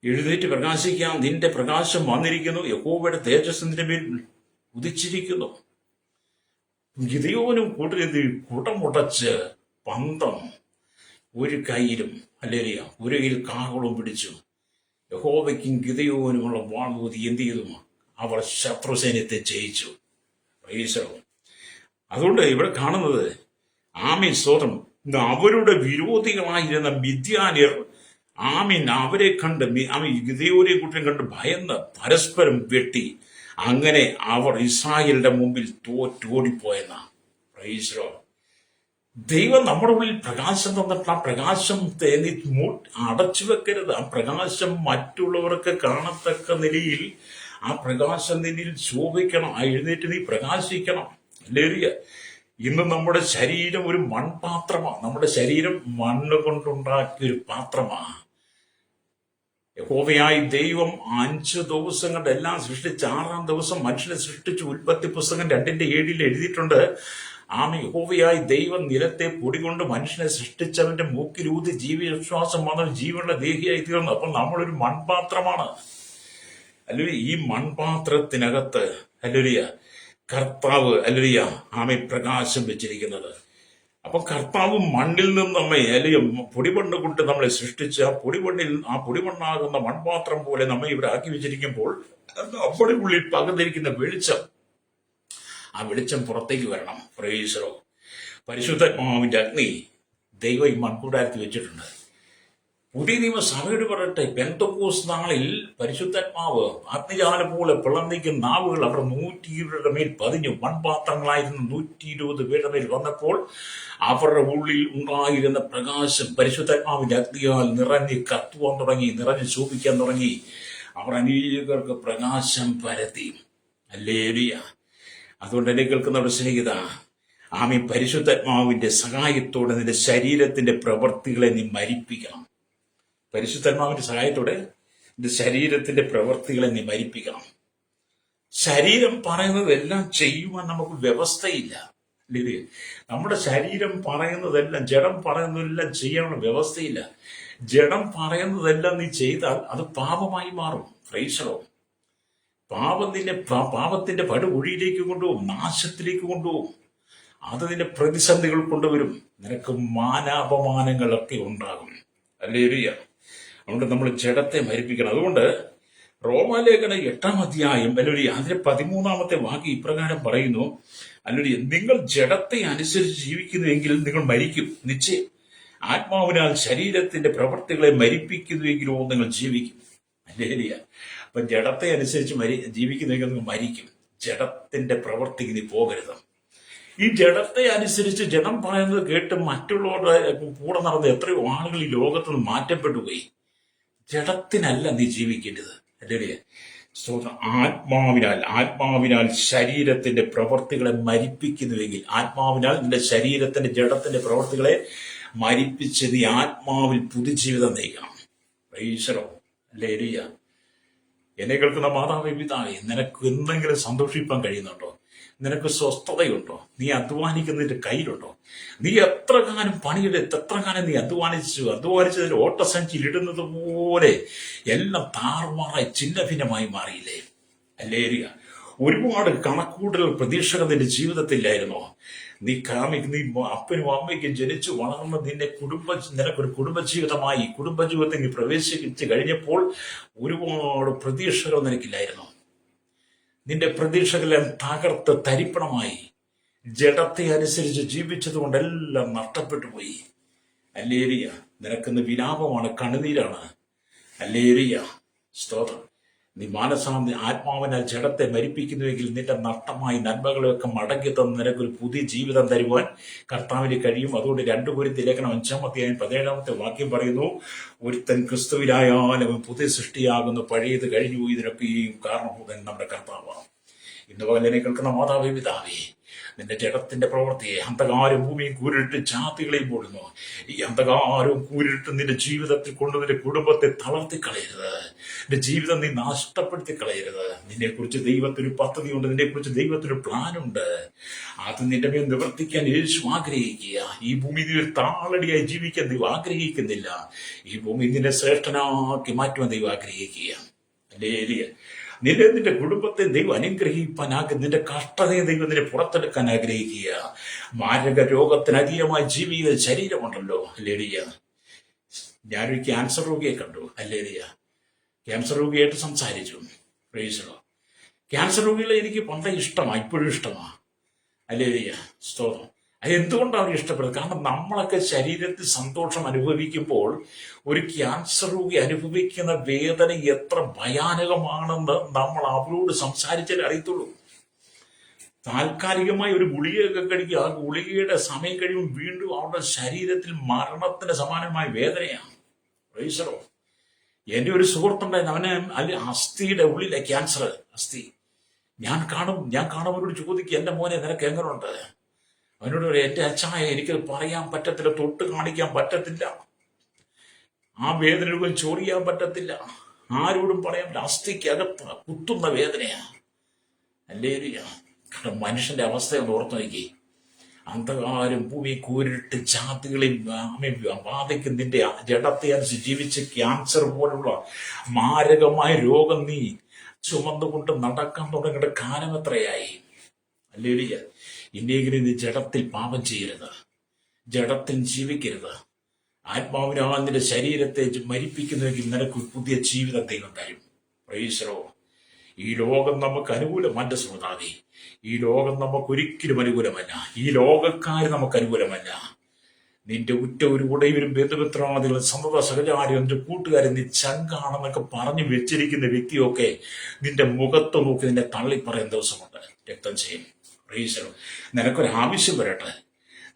എഴുന്നേറ്റ് പ്രകാശിക്കാം. നിന്റെ പ്രകാശം വന്നിരിക്കുന്നു. യഹോവയുടെ തേജസ് നിന്റെ മേൽ ഉദിച്ചിരിക്കുന്നു. ഗിദെയോനും കുടമുടച്ച് പന്തം ഒരു കയ്യിലും ഒരു കയ്യിൽ കാഹളവും പിടിച്ചു. യഹോവയ്ക്കും ഗിദെയോനുമുള്ള വാൾ ഊതി എന്ത് ചെയ്തു? അവർ ശത്രുസൈന്യത്തെ ജയിച്ചു. അതുകൊണ്ട് ഇവിടെ കാണുന്നത് സ്തോത്രം, അവരുടെ വിരോധികളായിരുന്ന മിദ്യാന്യർ അവരെ കണ്ട് ഗിദെയോനെ കൂട്ടം കണ്ട് ഭയന്ന് പരസ്പരം വെട്ടി. അങ്ങനെ അവർ ഇസ്രായേലിന്റെ മുമ്പിൽ തോറ്റോടിപ്പോയെന്ന. പ്രൈസ്. ദൈവം നമ്മുടെ ഉള്ളിൽ പ്രകാശം തന്നിട്ട് ആ പ്രകാശം അടച്ചു വെക്കരുത്. ആ പ്രകാശം മറ്റുള്ളവർക്ക് കാണത്തക്ക നിലയിൽ ആ പ്രകാശം നിന്നിൽ ശോഭിക്കണം. എഴുന്നേറ്റ് നീ പ്രകാശിക്കണം. ഹല്ലേലൂയ. ഇന്ന് നമ്മുടെ ശരീരം ഒരു മൺപാത്രമാണ്. നമ്മുടെ ശരീരം മണ്ണ് കൊണ്ടുണ്ടാക്കിയ ഒരു പാത്രമാണ്. യഹോവയായി ദൈവം 5 ദിവസം കൊണ്ട് എല്ലാം സൃഷ്ടിച്ച് 6-ാം ദിവസം മനുഷ്യനെ സൃഷ്ടിച്ചു. ഉൽപ്പത്തി പുസ്തകം 2:7 എഴുതിയിട്ടുണ്ട്. യഹോവയായി ദൈവം നിലത്തെ പൊടി കൊണ്ട് മനുഷ്യനെ സൃഷ്ടിച്ചവന്റെ മൂക്കിലൂതി ജീവവിശ്വാസം വന്ന ജീവനുള്ള ദേഹിയായി തീർന്നു. അപ്പൊ നമ്മളൊരു മൺപാത്രമാണ്. അല്ലെ? ഈ മൺപാത്രത്തിനകത്ത് കർത്താവ് പ്രകാശം വെച്ചിരിക്കുന്നത്. അപ്പൊ കർത്താവ് മണ്ണിൽ നിന്ന് നമ്മെ, അല്ലെങ്കിൽ പൊടിമണ്ണ് കൊണ്ട് നമ്മളെ സൃഷ്ടിച്ച് ആ പൊടിമണ്ണാകുന്ന മൺപാത്രം പോലെ നമ്മെ ഇവിടെ ആക്കി വെച്ചിരിക്കുമ്പോൾ നമ്മുടെ ഉള്ളിൽ പകർന്നിരിക്കുന്ന വെളിച്ചം, ആ വെളിച്ചം പുറത്തേക്ക് വരണം. പ്രൈസറോ, പരിശുദ്ധാത്മാവിന്റെ അഗ്നി ദൈവം ഈ മൺകൂടാരത്തിൽ വെച്ചിട്ടുണ്ട്. പുതിയ നിയമസഭയോട് പറയട്ടെ, പെന്തക്കോസ് നാളിൽ പരിശുദ്ധാത്മാവ് അഗ്നിജാലം പോലെ പിളർന്നിരിക്കുന്ന നാവുകൾ അവർ 120 മേൽ പതിഞ്ഞു. മൺപാത്രങ്ങളായിരുന്ന 120 പേരുടെ മേൽ വന്നപ്പോൾ അവരുടെ ഉള്ളിൽ ഉണ്ടായിരുന്ന പ്രകാശം പരിശുദ്ധാത്മാവിന്റെ അഗ്നിയാൽ നിറഞ്ഞ് കത്തുവാൻ തുടങ്ങി, നിറഞ്ഞ് ശോഭിക്കാൻ തുടങ്ങി. അവർ അനേകർക്ക് പ്രകാശം പരത്തി. ഹല്ലേലൂയ. അതുകൊണ്ട് എന്നെ കേൾക്കുന്നവരുടെ സ്നേഹിത, ആമീൻ, പരിശുദ്ധാത്മാവിന്റെ സഹായത്തോടെ നിന്റെ ശരീരത്തിന്റെ പ്രവൃത്തികളെ നീ മരിപ്പിക്കണം. പരിശുദ്ധാത്മാവിന്റെ സഹായത്തോടെ നിന്റെ ശരീരത്തിന്റെ പ്രവൃത്തികളെ നീ മരിപ്പിക്കണം. ശരീരം പറയുന്നതെല്ലാം ചെയ്യുവാൻ നമുക്ക് വ്യവസ്ഥയില്ല. അല്ലേ? നമ്മുടെ ശരീരം പറയുന്നതെല്ലാം, ജഡം പറയുന്നതെല്ലാം ചെയ്യാനുള്ള വ്യവസ്ഥയില്ല. ജഡം പറയുന്നതെല്ലാം നീ ചെയ്താൽ അത് പാപമായി മാറും. ഫ്രൈസറോ, പാപത്തിന്റെ പടുകുഴിയിലേക്ക് കൊണ്ടുപോകും, നാശത്തിലേക്ക് കൊണ്ടുപോകും. അത് നിന്റെ പ്രതിസന്ധികൾ കൊണ്ടുവരും. നിനക്ക് മാനാപമാനങ്ങളൊക്കെ ഉണ്ടാകും. ഹല്ലേലൂയ. അതുകൊണ്ട് നമ്മൾ ജഡത്തെ മരിപ്പിക്കണം. അതുകൊണ്ട് റോമാലേഖന 8-ാം അധ്യായം അല്ലെങ്കിൽ അതിന്റെ 13-ാമത്തെ വാക്യം ഇപ്രകാരം പറയുന്നു, അല്ലെങ്കിൽ നിങ്ങൾ ജഡത്തെ അനുസരിച്ച് ജീവിക്കുന്നുവെങ്കിൽ നിങ്ങൾ മരിക്കും നിശ്ചയം. ആത്മാവിനാൽ ശരീരത്തിന്റെ പ്രവൃത്തികളെ മരിപ്പിക്കുന്നുവെങ്കിലോ നിങ്ങൾ ജീവിക്കും. ഹല്ലേലൂയ. അപ്പൊ ജഡത്തെ അനുസരിച്ച് ജീവിക്കുന്നുവെങ്കിൽ നിങ്ങൾ മരിക്കും. ജഡത്തിന്റെ പ്രവൃത്തിക്ക് നീ പോകരുത്. ഈ ജഡത്തെ അനുസരിച്ച് ജഡം പറയുന്നത് കേട്ട് മറ്റുള്ളവരുടെ കൂടെ നടന്ന എത്രയോ ആളുകൾ ഈ ലോകത്ത് നിന്ന് മാറ്റപ്പെട്ടു പോയി. ജഡത്തിനല്ല നീ ജീവിക്കേണ്ടത്. അല്ലേ? ആത്മാവിനാൽ ശരീരത്തിന്റെ പ്രവൃത്തികളെ മരിപ്പിക്കുന്നുവെങ്കിൽ, ആത്മാവിനാൽ നിന്റെ ശരീരത്തിന്റെ ജഡത്തിന്റെ പ്രവൃത്തികളെ മരിപ്പിച്ച് നീ ആത്മാവിൽ പുതുജീവിതം നയിക്കണം. ഈശ്വരോ, അല്ലേ? എന്നെ കേൾക്കുന്ന മാതാവേ, പിതാവേ, നിനക്ക് എന്തെങ്കിലും സന്തോഷിപ്പാൻ കഴിയുന്നുണ്ടോ? നിനക്ക് സ്വസ്ഥതയുണ്ടോ? നീ അധ്വാനിക്കുന്നതിന്റെ കയ്യിലുണ്ടോ? നീ എത്ര കാലം പണിയെടുത്ത്, എത്ര കാലം നീ അധ്വാനിച്ചതിൽ ഓട്ടസഞ്ചിയിൽ ഇടുന്നത് പോലെ എല്ലാം താറുമാറായി ചിന്ന ഭിന്നമായി മാറിയില്ലേ? അല്ലേരിയ. ഒരുപാട് കണക്കൂട്ടൽ പ്രതീക്ഷകൾ നിന്റെ ജീവിതത്തിലായിരുന്നോ? നീ അപ്പനും അമ്മയ്ക്കും ജനിച്ചു വളർന്ന് നിനക്കൊരു കുടുംബജീവിതത്തിൽ നീ പ്രവേശിച്ച് കഴിഞ്ഞപ്പോൾ ഒരുപാട് പ്രതീക്ഷകൾ നിനക്കില്ലായിരുന്നു. നിന്റെ പ്രതീക്ഷകളെല്ലാം തകർത്ത് തരിപ്പണമായി. ജഡത്തെ അനുസരിച്ച് ജീവിച്ചത് കൊണ്ടെല്ലാം നഷ്ടപ്പെട്ടു പോയി. ഹല്ലേലൂയ. നിനക്കിന്ന് വിലാപമാണ്, കണ്ണുനീരാണ്. ഹല്ലേലൂയ. സ്തോത്രം. നീ ആത്മാവിനാൽ ജഡത്തെ മരിപ്പിക്കുന്നുവെങ്കിൽ നിന്റെ നഷ്ടമായി നന്മകളെയൊക്കെ മടങ്ങി തന്ന് നിനക്കൊരു പുതിയ ജീവിതം തരുവാൻ കർത്താവിന് കഴിയും. അതുകൊണ്ട് 2 കൊരിന്ത്യർ ലേഖനം 5-ാം അധ്യായം 17-ാമത്തെ വാക്യം പറയുന്നു, ഒരുത്തൻ ക്രിസ്തുവിലായാലും പുതിയ സൃഷ്ടിയാകുന്നു, പഴയത് കഴിഞ്ഞു. ഇതിനൊക്കെയും കാരണഭൂതൻ നമ്മുടെ കർത്താവാണ്. ഇന്ന് പകലിനെ കേൾക്കുന്ന മാതാവേ, പിതാവേ, നിന്റെ ജഡത്തിന്റെ പ്രവൃത്തിയെ അന്ധകാരം ഭൂമിയും കൂരിട്ട് ജാതികളെയും പോടുന്നു. ഈ അന്ധകാരവും കൂരിട്ട് നിന്റെ ജീവിതത്തിൽ കൊണ്ട് നിന്റെ കുടുംബത്തെ തളർത്തിക്കളയരുത്. നിന്റെ ജീവിതം നീ നഷ്ടപ്പെടുത്തി കളയരുത്. നിന്നെക്കുറിച്ച് ദൈവത്തിന് പദ്ധതിയുണ്ട്, നിന്നെക്കുറിച്ച് ദൈവത്തിന് പ്ലാനുണ്ട്. അത് നിന്റെ മേൽ നിവർത്തിക്കാൻ യേശു ആഗ്രഹിക്കുക. ഈ ഭൂമി നീ ഒരു താളടിയായി ജീവിക്കാൻ ദൈവം ആഗ്രഹിക്കുന്നില്ല. ഈ ഭൂമി നിന്നെ ശ്രേഷ്ഠനാക്കി മാറ്റുവാൻ ദൈവം ആഗ്രഹിക്കുക. ഹല്ലേലൂയ. നിന്റെ കുടുംബത്തെ ദൈവം അനുഗ്രഹിക്കാൻ, നിന്റെ കഷ്ടതയെ ദൈവം നിന്നെ പുറത്തെടുക്കാൻ ആഗ്രഹിക്കുക. മാരക രോഗത്തിന് അതീതമായി ജീവിക്കുന്ന ശരീരമുണ്ടല്ലോ. ഹല്ലേലൂയ. ഞാനൊരു ക്യാൻസർ രോഗിയെ കണ്ടു. ഹല്ലേലൂയ. ക്യാൻസർ രോഗിയായിട്ട് സംസാരിച്ചു. Price the Lord. ക്യാൻസർ രോഗികളെ എനിക്ക് പണ്ടേ ഇഷ്ടമാണ്, ഇപ്പോഴും ഇഷ്ടമാണ്. ഹല്ലേലൂയ. സ്തോത്രം. അത് എന്തുകൊണ്ടാണ് അവർ ഇഷ്ടപ്പെടുന്നത്? കാരണം നമ്മളൊക്കെ ശരീരത്തിൽ സന്തോഷം അനുഭവിക്കുമ്പോൾ ഒരു ക്യാൻസർ രോഗി അനുഭവിക്കുന്ന വേദന എത്ര ഭയാനകമാണെന്ന് നമ്മൾ അവരോട് സംസാരിച്ചാലേ അറിയത്തുള്ളൂ. താൽക്കാലികമായി ഒരു ഗുളികയൊക്കെ കഴിക്കുക, ആ ഗുളികയുടെ സമയം കഴിയുമ്പോൾ വീണ്ടും അവരുടെ ശരീരത്തിൽ മരണത്തിന് സമാനമായ വേദനയാണ്. പ്രൈസറോ. എന്റെ ഒരു സുഹൃത്തുണ്ടായിരുന്നു, അവന് അസ്ഥിയുടെ ഉള്ളിലെ ക്യാൻസർ, അസ്ഥി. ഞാൻ കാണുമ്പോഴോട് ചോദിക്കുക, എന്റെ മോനെ നിനക്ക് എങ്ങനെയുണ്ട്? അവനോട് പറയും, എന്റെ അച്ഛായ എനിക്കത് പറയാൻ പറ്റത്തില്ല, തൊട്ട് കാണിക്കാൻ പറ്റത്തില്ല, ആ വേദന ചോറിയാൻ പറ്റത്തില്ല, ആരോടും പറയാൻ പറ്റില്ല. അസ്ഥിക്കകത്ത് കുത്തുന്ന വേദനയാണ്. അല്ലേ? കാരണം മനുഷ്യന്റെ അവസ്ഥയൊന്ന് ഓർത്തു നോക്കി. അന്ധകാരം ഭൂമി കൂരിട്ട് ജാതികളെയും ബാധയ്ക്ക് നിന്റെ ജഡത്തെ അനുസരിച്ച് ജീവിച്ച് ക്യാൻസർ പോലുള്ള മാരകമായ രോഗം നീ ചുമന്നുകൊണ്ട് നടക്കാൻ തുടങ്ങേണ്ട കാലം എത്രയായി? അല്ലേ? ഇനിയെങ്കിലും നീ ജഡത്തിൽ പാപം ചെയ്യരുത്. ജഡത്തിൽ ജീവിക്കരുത്. ആത്മാവിനാ നിന്റെ ശരീരത്തെ മരിപ്പിക്കുന്നുവെങ്കിൽ നിനക്ക് ഒരു പുതിയ ജീവിതം ദൈവം തരും. Price the Lord. ഈ ലോകം നമുക്ക് അനുകൂലമല്ല സുഹൃത്താവേ. ഈ ലോകം നമുക്ക് ഒരിക്കലും അനുകൂലമല്ല. ഈ ലോകക്കാര് നമുക്ക് അനുകൂലമല്ല. നിന്റെ ഉറ്റ ഒരു ഉടയവരും ബന്ധുമിത്രാദികളും സന്തത സഹചാരികളും നിന്റെ കൂട്ടുകാരും നീ ചങ്കാണെന്നൊക്കെ പറഞ്ഞു വെച്ചിരിക്കുന്ന വ്യക്തിയൊക്കെ നിന്റെ മുഖത്ത് നോക്കി നിന്നെ തള്ളിപ്പറയുന്ന ദിവസമുണ്ട്. രക്തം ചെയ്യും. Price the Lord. നിനക്കൊരാവശ്യം വരട്ടെ,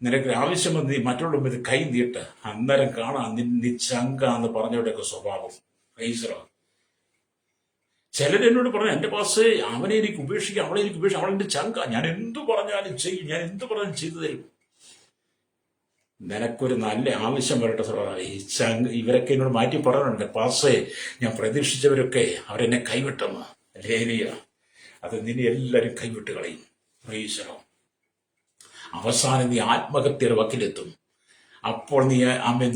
നിനക്കൊരാവശ്യം വന്ന് നീ മറ്റുള്ള ഇത് കൈ നീട്ട്, അന്നേരം കാണാൻ നീ ചങ്കാന്ന് പറഞ്ഞവരുടെയൊക്കെ സ്വഭാവം. Price the Lord. ചിലരെന്നോട് പറഞ്ഞു, എന്റെ പാസ് അവനെ എനിക്ക് ഉപേക്ഷിക്കാം, അവളെ എനിക്ക് ഉപേക്ഷിക്കാം, അവളെന്റെ ചങ്ക, ഞാൻ എന്തു പറഞ്ഞാലും ചെയ്യും, ഞാൻ എന്തു പറഞ്ഞാലും ചെയ്തു തരും. നിനക്കൊരു നല്ല ആവശ്യം വരട്ടെ സഹോദരാ. ഈ ചങ്ക ഇവരൊക്കെ എന്നോട് മാറ്റി പറയുന്നുണ്ട്, പാസേ ഞാൻ പ്രതീക്ഷിച്ചവരൊക്കെ അവരെന്നെ കൈവിട്ടെന്ന്. ലേലിയ, അത് നിന്നെ എല്ലാവരും കൈവിട്ട് കളയും. Price the Lord. അവസാനം നീ ആത്മഹത്യയുടെ വക്കിലെത്തും. അപ്പോൾ നീ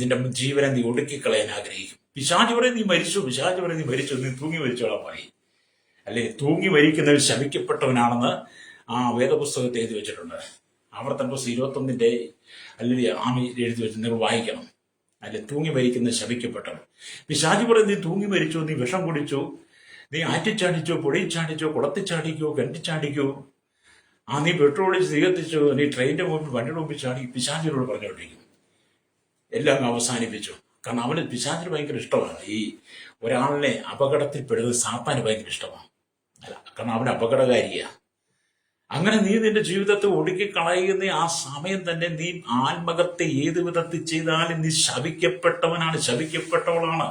നിന്റെ ജീവനെ നീ ഒടുക്കിക്കളയാൻ ആഗ്രഹിക്കും. പിശാച് പറയും നീ മരിച്ചു, പിശാച് പറയും നീ മരിച്ചു, നീ തൂങ്ങി മരിച്ചോളാൻ പറയും. അല്ലെ, തൂങ്ങി മരിക്കുന്നവർ ശപിക്കപ്പെട്ടവനാണെന്ന് ആ വേദപുസ്തകത്തെ എഴുതി വെച്ചിട്ടുണ്ട്. ആവർത്തന പുസ്തകം 21 അല്ലെങ്കിൽ എഴുതി വെച്ച് നിങ്ങൾ വായിക്കണം. അല്ലെ, തൂങ്ങി മരിക്കുന്ന ശപിക്കപ്പെട്ടവൻ. പിശാച് പറയും നീ തൂങ്ങി മരിച്ചു, നീ വിഷം കുടിച്ചു, നീ ആറ്റിച്ചാടിച്ചോ, പുഴയിൽ ചാടിച്ചോ, കുളത്തിൽ ചാടിക്കോ, കിണറ്റിച്ചാടിക്കോ, നീ പെട്രോൾ ഒഴിച്ച് തീ കത്തിച്ചോ, നീ ട്രെയിനിന്റെ മുമ്പിൽ വണ്ടിയുടെ മുമ്പിൽ ചാടി, പിശാചിനോട് പറഞ്ഞുകൊണ്ടിരിക്കും. എല്ലാം അവസാനിപ്പിച്ചു. കാരണം അവന് പിശാചിന് ഭയങ്കര ഇഷ്ടമാണ് ഈ ഒരാളിനെ അപകടത്തിൽപ്പെടുന്നത്. സാത്താന് ഭയങ്കര ഇഷ്ടമാണ്. അല്ല, കാരണം അവൻ അപകടകാരിയാ. അങ്ങനെ നീ നിന്റെ ജീവിതത്തെ ഒടുക്കിക്കളയുന്ന ആ സമയം തന്നെ നീ ആത്മഹത്യ ഏത് വിധത്തിൽ ചെയ്താലും നീ ശപിക്കപ്പെട്ടവനാണ്, ശപിക്കപ്പെട്ടവളാണ്.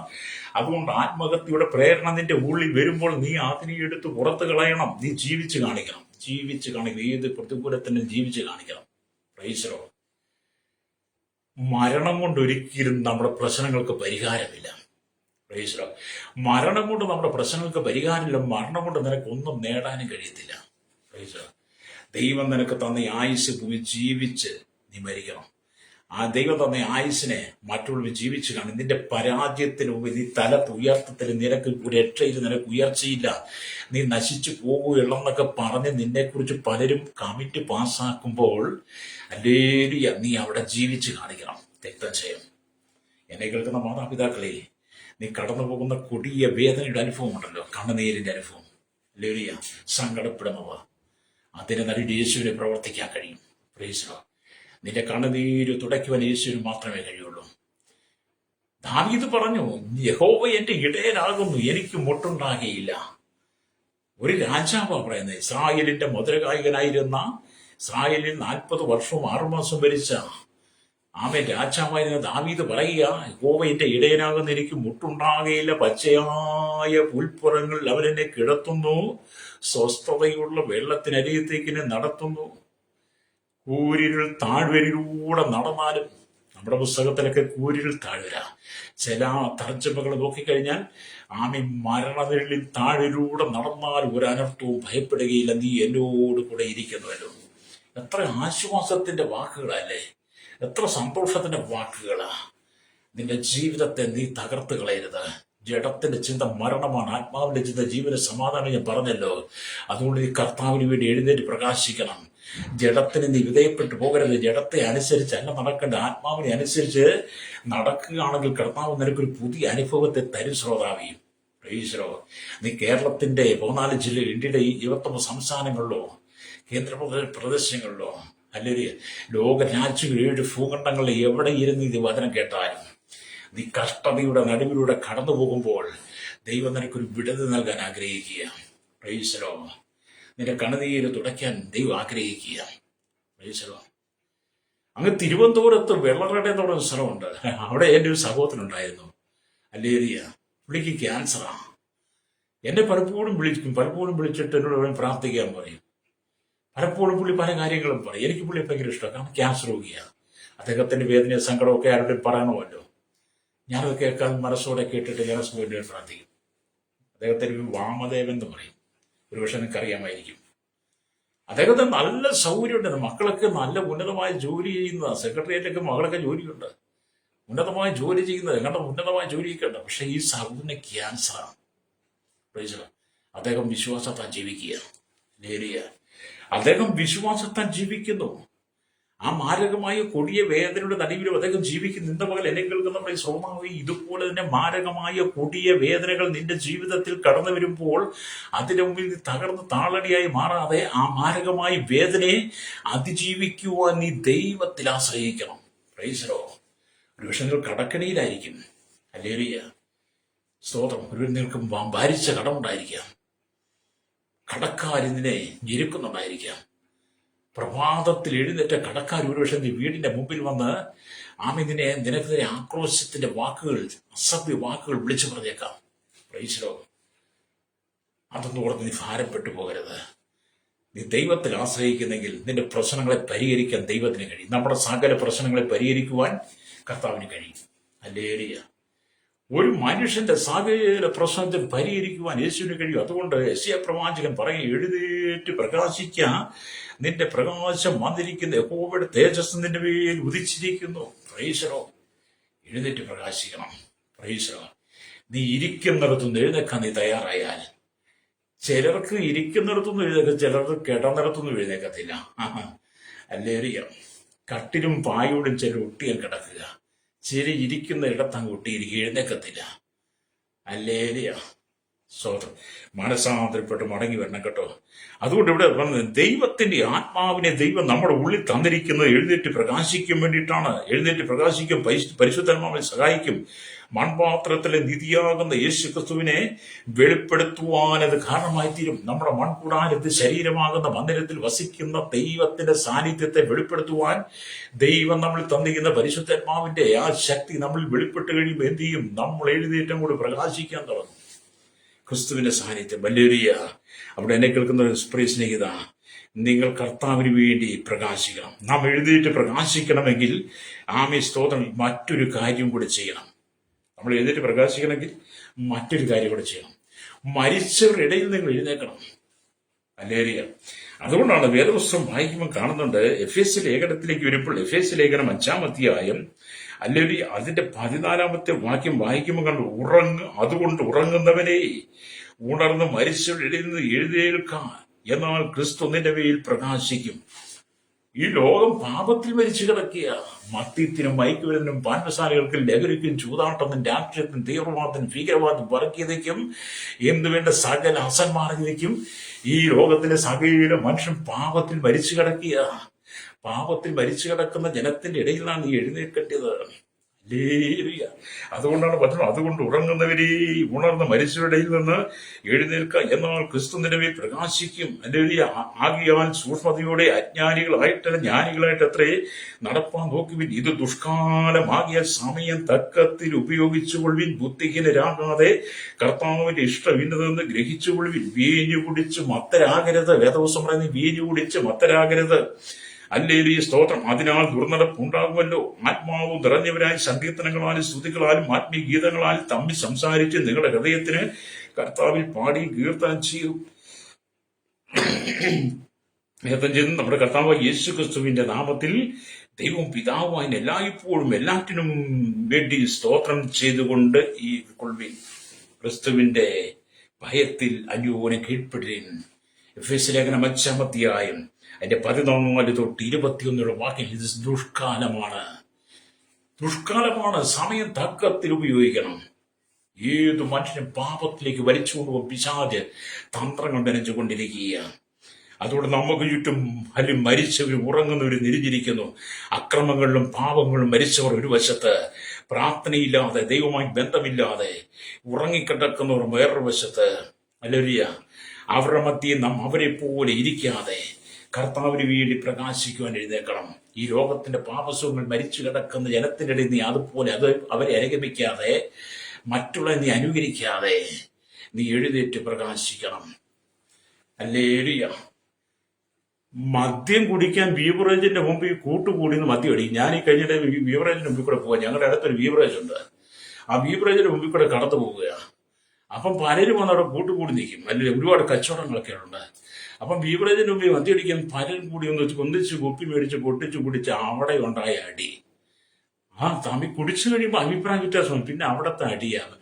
അതുകൊണ്ട് ആത്മഹത്യയുടെ പ്രേരണ നിന്റെ ഉള്ളിൽ വരുമ്പോൾ നീ അതിനെ എടുത്ത് പുറത്ത് കളയണം. നീ ജീവിച്ച് കാണിക്കണം, ജീവിച്ച് കാണിക്കണം. ഏത് പ്രതികൂലത്തിനും ജീവിച്ച് കാണിക്കണം. Price the Lord. മരണം കൊണ്ട് ഒരിക്കലും നമ്മുടെ പ്രശ്നങ്ങൾക്ക് പരിഹാരമില്ല. Price the Lord. മരണം കൊണ്ട് നമ്മുടെ പ്രശ്നങ്ങൾക്ക് പരിഹാരമില്ല. മരണം കൊണ്ട് നിനക്കൊന്നും നേടാനും കഴിയത്തില്ല. Price the Lord. ദൈവം നിനക്ക് തന്ന ആയുസ് ഭൂമി ജീവിച്ച് നീ മരിക്കണം. ആ ദൈവം തന്ന ആയുസിനെ മറ്റുള്ളവർ ജീവിച്ച് കാണും. നിന്റെ പരാജയത്തിന് മുമ്പ് നീ തല ഉയർത്തത്തിൽ നിനക്ക് രക്ഷയിൽ നിനക്ക് ഉയർച്ചയില്ല, നീ നശിച്ചു പോകുകയുള്ളെന്നൊക്കെ പറഞ്ഞ് നിന്നെക്കുറിച്ച് പലരും കമ്മിറ്റി പാസ്സാക്കുമ്പോൾ അല്ലേലൂയ നീ അവിടെ ജീവിച്ച് കാണിക്കണം. രക്തം ചെയ്യും. എന്നെ കേൾക്കുന്ന മാതാപിതാക്കളെ, നീ കടന്നു പോകുന്ന കൊടിയ വേദനയുടെ അനുഭവം ഉണ്ടല്ലോ, കണ്ണുനീരിന്റെ അനുഭവം, അല്ലേലൂയ, സങ്കടപ്പെടുന്നവ, അതിന് നടുവിൽ യേശുവിനെ പ്രവർത്തിക്കാൻ കഴിയും. Price the Lord. നിന്റെ കണ്ണുനീര് തുടയ്ക്കുവാൻ യേശുവിന് മാത്രമേ കഴിയുള്ളൂ. ദാവീദ് പറഞ്ഞു, യഹോവ എന്റെ ഇടയനാകുന്നു, എനിക്ക് മുട്ടുണ്ടാകുകയില്ല. ഒരു രാജാവാ പറയുന്നത്. ഇസ്രായേലിന്റെ മധുരഗായകനായിരുന്ന, ഇസ്രായേലിൽ 40 വർഷവും 6 മാസം ഭരിച്ച രാജാവായിരുന്ന ദാവീദ് പറയുക, യഹോവ എന്റെ ഇടയനാകുന്നു, എനിക്ക് മുട്ടുണ്ടാകുകയില്ല. പച്ചയായ പുൽപ്പുറങ്ങളിൽ അവരെന്നെ കിടത്തുന്നു, സ്വസ്ഥതയുള്ള വെള്ളത്തിനരികത്തേക്ക് എന്നെ നടത്തുന്നു. കൂരിരുൾ താഴ്വരയിലൂടെ നടന്നാലും, നമ്മുടെ പുസ്തകത്തിലൊക്കെ കൂരിരുൾ താഴ്വര, ചില തർജ്ജമകൾ നോക്കിക്കഴിഞ്ഞാൽ മരണനിഴലിൽ താഴ്വരയിലൂടെ നടന്നാലും ഒരു അനർത്ഥവും ഭയപ്പെടുകയില്ല, നീ എന്നോട് കൂടെ ഇരിക്കുന്നുവല്ലോ. എത്ര ആശ്വാസത്തിന്റെ വാക്കുകളല്ലേ, എത്ര സന്തോഷത്തിന്റെ വാക്കുകളാ. നിന്റെ ജീവിതത്തെ നീ തകർത്ത് കളയരുത്. ജഡത്തിന്റെ ചിന്ത മരണമാണ്, ആത്മാവിന്റെ ചിന്ത ജീവന സമാധാനം. ഞാൻ പറഞ്ഞല്ലോ. അതുകൊണ്ട് നീ കർത്താവിന് വേണ്ടി എഴുന്നേറ്റ് പ്രകാശിക്കണം. ജഡത്തിന് നീ വിധേയപ്പെട്ടു പോകരുത്. ജഡത്തെ അനുസരിച്ച് അല്ല നടക്കേണ്ട, ആത്മാവിനെ അനുസരിച്ച് നടക്കുകയാണെങ്കിൽ കർത്താവ് നിനക്കൊരു പുതിയ അനുഭവത്തെ തരും. ശ്രോതാവിയും പ്രൈസ് ദി ലോർഡ്. നീ കേരളത്തിന്റെ 14 ജില്ലയിൽ, ഇന്ത്യയുടെ ഈ 21 സംസ്ഥാനങ്ങളിലോ കേന്ദ്ര പ്രദേശങ്ങളിലോ അല്ലെങ്കിൽ ലോക രാജ്യങ്ങൾ 7 ഭൂഖണ്ഡങ്ങളിൽ എവിടെ ഇരുന്ന് ഇത് വചനം കേട്ടാലും നീ കഷ്ടതയുടെ നടുവിലൂടെ കടന്നു പോകുമ്പോൾ ദൈവം നിനക്കൊരു വിടുതൽ നൽകാൻ ആഗ്രഹിക്കുക. Price the Lord. നിന്റെ കണ്ണുനീര് തുടയ്ക്കാൻ ദൈവം ആഗ്രഹിക്കുക. Price the Lord. അങ്ങ് തിരുവനന്തപുരത്ത് വെള്ളറട എന്ന് പറയുന്ന സ്ഥലമുണ്ട്. അവിടെ എൻ്റെ ഒരു സഹോദരനുണ്ടായിരുന്നു, അല്ലേരിയ. പുള്ളിക്ക് ക്യാൻസറാണ്. എന്നെ പലപ്പോഴും വിളിച്ചിട്ട് എന്നോട് പ്രാർത്ഥിക്കാൻ പറയും. പലപ്പോഴും പുള്ളി പല കാര്യങ്ങളും പറയും. എനിക്ക് പുള്ളിയെ ഭയങ്കര ഇഷ്ടമാണ്. കാരണം ക്യാൻസർ രോഗിയാണ്. അദ്ദേഹത്തിന്റെ വേദനയും സങ്കടമൊക്കെ ആരോടും പറയണമല്ലോ. ഞാനത് കേൾക്കാൻ മനസ്സോടെ കേട്ടിട്ട് ഞാൻ വേണ്ടി പ്രാർത്ഥിക്കും. അദ്ദേഹത്തിന് വാമദേവൻ എന്ന് പറയും. ഒരുപക്ഷെ നിങ്ങൾക്ക് അറിയാമായിരിക്കും. അദ്ദേഹത്തിന് നല്ല സൗകര്യമുണ്ട്. മക്കളൊക്കെ നല്ല ഉന്നതമായ ജോലി ചെയ്യുന്ന, സെക്രട്ടേറിയറ്റൊക്കെ മകളൊക്കെ ജോലിയുണ്ട്, ഉന്നതമായ ജോലി ചെയ്യുന്നത്, കണ്ട ഉന്നതമായ ജോലിയൊക്കെ ഉണ്ട്. പക്ഷെ ഈ സഹോദരന് ക്യാൻസറാണ്. അദ്ദേഹം വിശ്വാസത്താൽ ജീവിക്കുക. അദ്ദേഹം വിശ്വാസത്താൽ ജീവിക്കുന്നു. ആ മാരകമായ കൊടിയ വേദനയുടെ നടുവിലും അദ്ദേഹം ജീവിക്കുന്നു. ഇന്ന പകൽ എന്നെ കേൾക്കുന്ന ശ്രോതാവേ, ഇതുപോലെ തന്നെ മാരകമായ കൊടിയ വേദനകൾ നിന്റെ ജീവിതത്തിൽ കടന്നു വരുമ്പോൾ അതിന്റെ മുമ്പിൽ നീ തകർന്ന് താളടിയായി മാറാതെ ആ മാരകമായ വേദനയെ അതിജീവിക്കുവാൻ നീ ദൈവത്തിൽ ആശ്രയിക്കണം. Price the Lord. ഒരു പക്ഷേ നിങ്ങൾ കടക്കണിയിലായിരിക്കും. ഹല്ലേലൂയ, സ്തോത്രം. ഒരു നിൽക്കും ഭാരിച്ച കടമുണ്ടായിരിക്കാം. കടക്കാരിതിനെ ഞെരുക്കുന്നുണ്ടായിരിക്കാം. പ്രഭാതത്തിൽ എഴുന്നേറ്റ കടക്കാർ ഒരുപക്ഷെ നീ വീടിന്റെ മുമ്പിൽ വന്ന് നിനക്കെതിരെ ആക്രോശത്തിന്റെ വാക്കുകൾ, അസഭ്യ വാക്കുകൾ വിളിച്ചു പറഞ്ഞേക്കാം. Price the Lord. അതൊന്നും ഓർത്ത് നീ ഭാരപ്പെട്ടു പോകരുത്. നീ ദൈവത്തിൽ ആശ്രയിക്കുന്നെങ്കിൽ നിന്റെ പ്രശ്നങ്ങളെ പരിഹരിക്കാൻ ദൈവത്തിന് കഴിയും. നമ്മുടെ സകല പ്രശ്നങ്ങളെ പരിഹരിക്കുവാൻ കർത്താവിന് കഴിയും. ഹല്ലേലൂയ. ഒരു മനുഷ്യന്റെ സകല പ്രശ്നത്തിൽ പരിഹരിക്കുവാൻ യേശുവിന് കഴിയും. അതുകൊണ്ട് യെശയ്യാ പ്രവാചകൻ പറയും, എഴുന്നേറ്റ് പ്രകാശിക്ക, നിന്റെ പ്രകാശം വന്നിരിക്കുന്ന യഹോവയുടെ തേജസ് നിന്റെ മേൽ ഉദിച്ചിരിക്കുന്നു. Price the Lord. എഴുന്നേറ്റ് പ്രകാശിക്കണം. Price the Lord. നീ ഇരിക്കുന്നിടത്തുനിന്ന് എഴുന്നേക്കാൻ നീ തയ്യാറായാൽ, ചിലർക്ക് ഇരിക്കുന്നിടത്തൊന്നും എഴുന്നേക്കും, ചിലർക്ക് കിടന്നിടത്തൊന്നും എഴുന്നേക്കത്തില്ല. ഹല്ലേലൂയ. കട്ടിലും പായോടും ചില ഒട്ടിയാൽ കിടക്കുക, ചില ഇരിക്കുന്ന ഇടത്തങ്ങ് ഒട്ടിയിരിക്കുക, എഴുന്നേക്കത്തില്ല. ഹല്ലേലൂയ. സ്തോത്രം. മനസ്സാന്തരപ്പെട്ട് മടങ്ങി വരണം കേട്ടോ. അതുകൊണ്ട് ഇവിടെ പറഞ്ഞത് ദൈവത്തിന്റെ ആത്മാവിനെ ദൈവം നമ്മുടെ ഉള്ളിൽ തന്നിരിക്കുന്നത് എഴുന്നേറ്റ് പ്രകാശിക്കാൻ വേണ്ടിയിട്ടാണ്. എഴുന്നേറ്റ് പ്രകാശിക്കും, പരിശുദ്ധാത്മാവിനെ സഹായിക്കും. മൺപാത്രത്തിലെ നിധിയാകുന്ന യേശു ക്രിസ്തുവിനെ വെളിപ്പെടുത്തുവാൻ അത് കാരണമായി തീരും. നമ്മുടെ മൺകൂടാരത്തിൽ ശരീരമാകുന്ന മന്ദിരത്തിൽ വസിക്കുന്ന ദൈവത്തിന്റെ സാന്നിധ്യത്തെ വെളിപ്പെടുത്തുവാൻ ദൈവം നമ്മൾ തന്നിരിക്കുന്ന പരിശുദ്ധാത്മാവിന്റെ ആ ശക്തി നമ്മൾ വെളിപ്പെട്ട് കഴിയുമ്പോൾ എന്ത് ചെയ്യും? നമ്മൾ എഴുന്നേറ്റം കൂടി പ്രകാശിക്കാൻ തുടങ്ങും. ക്രിസ്തുവിന്റെ സാന്നിധ്യം. ഹല്ലേലൂയ. അവിടെ എന്നെ കേൾക്കുന്ന പ്രിയ സ്നേഹിത, നിങ്ങൾ കർത്താവിന് വേണ്ടി പ്രകാശിക്കണം. നാം എഴുന്നേറ്റ് പ്രകാശിക്കണമെങ്കിൽ സ്തോത്രം മറ്റൊരു കാര്യം കൂടി ചെയ്യണം. നമ്മൾ എഴുന്നേറ്റ് പ്രകാശിക്കണമെങ്കിൽ മറ്റൊരു കാര്യം കൂടി ചെയ്യണം. മരിച്ചവരുടെ ഇടയിൽ നിങ്ങൾ എഴുന്നേക്കണം. ഹല്ലേലൂയ. അതുകൊണ്ടാണ് വേദപുസ്തകം വായിക്കുമ്പോൾ കാണുന്നുണ്ട്, എഫേസ്യ ലേഖനത്തിലേക്ക് വരുമ്പോൾ എഫേസ്യ ലേഖനം 5-ാം അധ്യായം അല്ലെങ്കിൽ അതിന്റെ 14-ാമത്തെ വാക്യം വായിക്കുമ്പോൾ കണ്ടു, അതുകൊണ്ട് ഉറങ്ങുന്നവനെ ഉണർന്ന് മരിച്ചവരുടെ ഇടയിൽ നിന്ന് എഴുന്നേൽക്കാൻ, എന്നാൽ ക്രിസ്തു നിന്റെ മേൽ പ്രകാശിക്കും. ഈ ലോകം പാപത്തിൽ മരിച്ചു കിടക്കുക. മദ്യത്തിനും മയക്കുമരുന്നിനും പാൻപസാലകൾക്കും ലഹരിക്കും ചൂതാട്ടത്തിനും രാഷ്ട്രീയത്തിനും തീവ്രവാദത്തിനും ഭീകരവാദത്തിനും വർഗീയതയ്ക്കും എന്തുവേണ്ട സകല അസന്മാർഗതയ്ക്കും ഈ ലോകത്തിലെ സകല മനുഷ്യൻ പാപത്തിൽ മരിച്ചു കിടക്കുക. പാപത്തിൽ മരിച്ചു കിടക്കുന്ന ജനത്തിന്റെ ഇടയിലാണ് നീ എഴുന്നേൽക്കേണ്ടത്. അതുകൊണ്ടാണ് പറഞ്ഞത്, അതുകൊണ്ട് ഉറങ്ങുന്നവരെ ഉണർന്ന് മരിച്ചവരുടെ ഇടയിൽ നിന്ന് എഴുന്നേൽക്കുക, എന്നാൽ ക്രിസ്തു നിന്റെ മേൽ പ്രകാശിക്കും. ആകിയാൽ സൂക്ഷ്മതയോടെ അജ്ഞാനികളായിട്ടല്ല ജ്ഞാനികളായിട്ട് അത്രേ നടപ്പാൻ നോക്കുവിൻ. ഇത് ദുഷ്കാലമാകിയാൽ സമയം തക്കത്തിൽ ഉപയോഗിച്ചുകൊള്ളുവിൻ. ബുദ്ധിഹീനരാകാതെ കർത്താവിന്റെ ഇഷ്ടം ഇന്നതെന്ന് ഗ്രഹിച്ചുകൊള്ളുവിൻ. വീഞ്ഞു കുടിച്ച് മത്തരാകരുത്. വേദപുസ്തകം പറയുന്നത് വീഞ്ഞു കുടിച്ച് മത്തരാകരുത്. ഹല്ലേലൂയ, സ്തോത്രം. അതിനാൽ ദുർനടപ്പുണ്ടാകുമല്ലോ. ആത്മാവ് നിറഞ്ഞവരായി സങ്കീർത്തനങ്ങളാലും സ്തുതികളാലും ആത്മീയ ഗീതങ്ങളാലും തമ്മിൽ സംസാരിച്ച് നിങ്ങളുടെ ഹൃദയത്തിന് കർത്താവിൽ പാടി കീർത്തനം ചെയ്തു. നമ്മുടെ കർത്താവ് യേശു ക്രിസ്തുവിന്റെ നാമത്തിൽ ദൈവവും പിതാവുമായി എല്ലായ്പ്പോഴും എല്ലാറ്റിനും വേണ്ടി സ്തോത്രം ചെയ്തുകൊണ്ട് ഈ കൊള്ളുവിൻ. ക്രിസ്തുവിന്റെ ഭയത്തിൽ അന്യോന്യം കീഴ്പ്പെടുവിൻ. എഫേസ്യ ലേഖനം 5-ാം അധ്യായം അതിന്റെ 14 തൊട്ട് 21 വാക്യം. ഇത് ദുഷ്കാലമാണ്. സമയം തക്കത്തിൽ ഉപയോഗിക്കണം. ഏതു മനുഷ്യനും പാപത്തിലേക്ക് വലിച്ചുകൊണ്ടുപോകും പിശാച് തന്ത്രം കൊണ്ടനച്ചുകൊണ്ടിരിക്കുകയാണ്. അതുകൊണ്ട് നമുക്ക് ചുറ്റും മരിച്ചവരും ഉറങ്ങുന്നവരും നിരിഞ്ഞിരിക്കുന്നു. അക്രമങ്ങളിലും പാപങ്ങളിലും മരിച്ചവർ ഒരു വശത്ത്, പ്രാർത്ഥനയില്ലാതെ ദൈവമായി ബന്ധമില്ലാതെ ഉറങ്ങിക്കിടക്കുന്നവർ വേറൊരു വശത്ത്. ഹല്ലേലൂയ. അവരുടെ മധ്യേ നാം അവരെ പോലെ ഇരിക്കാതെ കർത്താവിന് വേണ്ടി പ്രകാശിക്കുവാൻ എഴുന്നേൽക്കണം. ഈ ലോകത്തിന്റെ പാപസുഖങ്ങൾ മരിച്ചു കിടക്കുന്ന ജനത്തിന്റെ ഇടയിൽ നീ അതുപോലെ അവരെ അനുഗമിക്കാതെ, മറ്റുള്ളവരെ നീ അനുകരിക്കാതെ നീ എഴുന്നേറ്റ് പ്രകാശിക്കണം. ഹല്ലേലൂയ. മദ്യം കുടിക്കാൻ ബീവറേജിന്റെ മുമ്പിൽ കൂട്ടുകൂടി മദ്യം അടിക്കും. ഞാൻ ഈ കഴിഞ്ഞിട്ട് ബീവറേജിന്റെ മുമ്പിൽ കൂടെ പോകാം. ഞങ്ങളുടെ അടുത്തൊരു ബീവറേജ് ഉണ്ട്. ആ ബീവറേജിന്റെ മുമ്പിൽ കൂടെ കടന്നു പോവുക. അപ്പം പലരും വന്ന് അവിടെ കൂട്ടുകൂടി നിൽക്കും. അല്ലെങ്കിൽ ഒരുപാട് കച്ചവടങ്ങളൊക്കെ ഉണ്ട്. അപ്പം ബീവറേജിന് മുമ്പിൽ മദ്യടിക്കാൻ പലരും കൂടി ഒന്നിച്ച് കുപ്പി മേടിച്ച് പൊട്ടിച്ച് കുടിച്ച് അവിടെ ഉണ്ടായ അടി. തമ്മി കുടിച്ചു കഴിയുമ്പോൾ അഭിപ്രായ വ്യത്യാസം, പിന്നെ അവിടുത്തെ അടിയാണ്.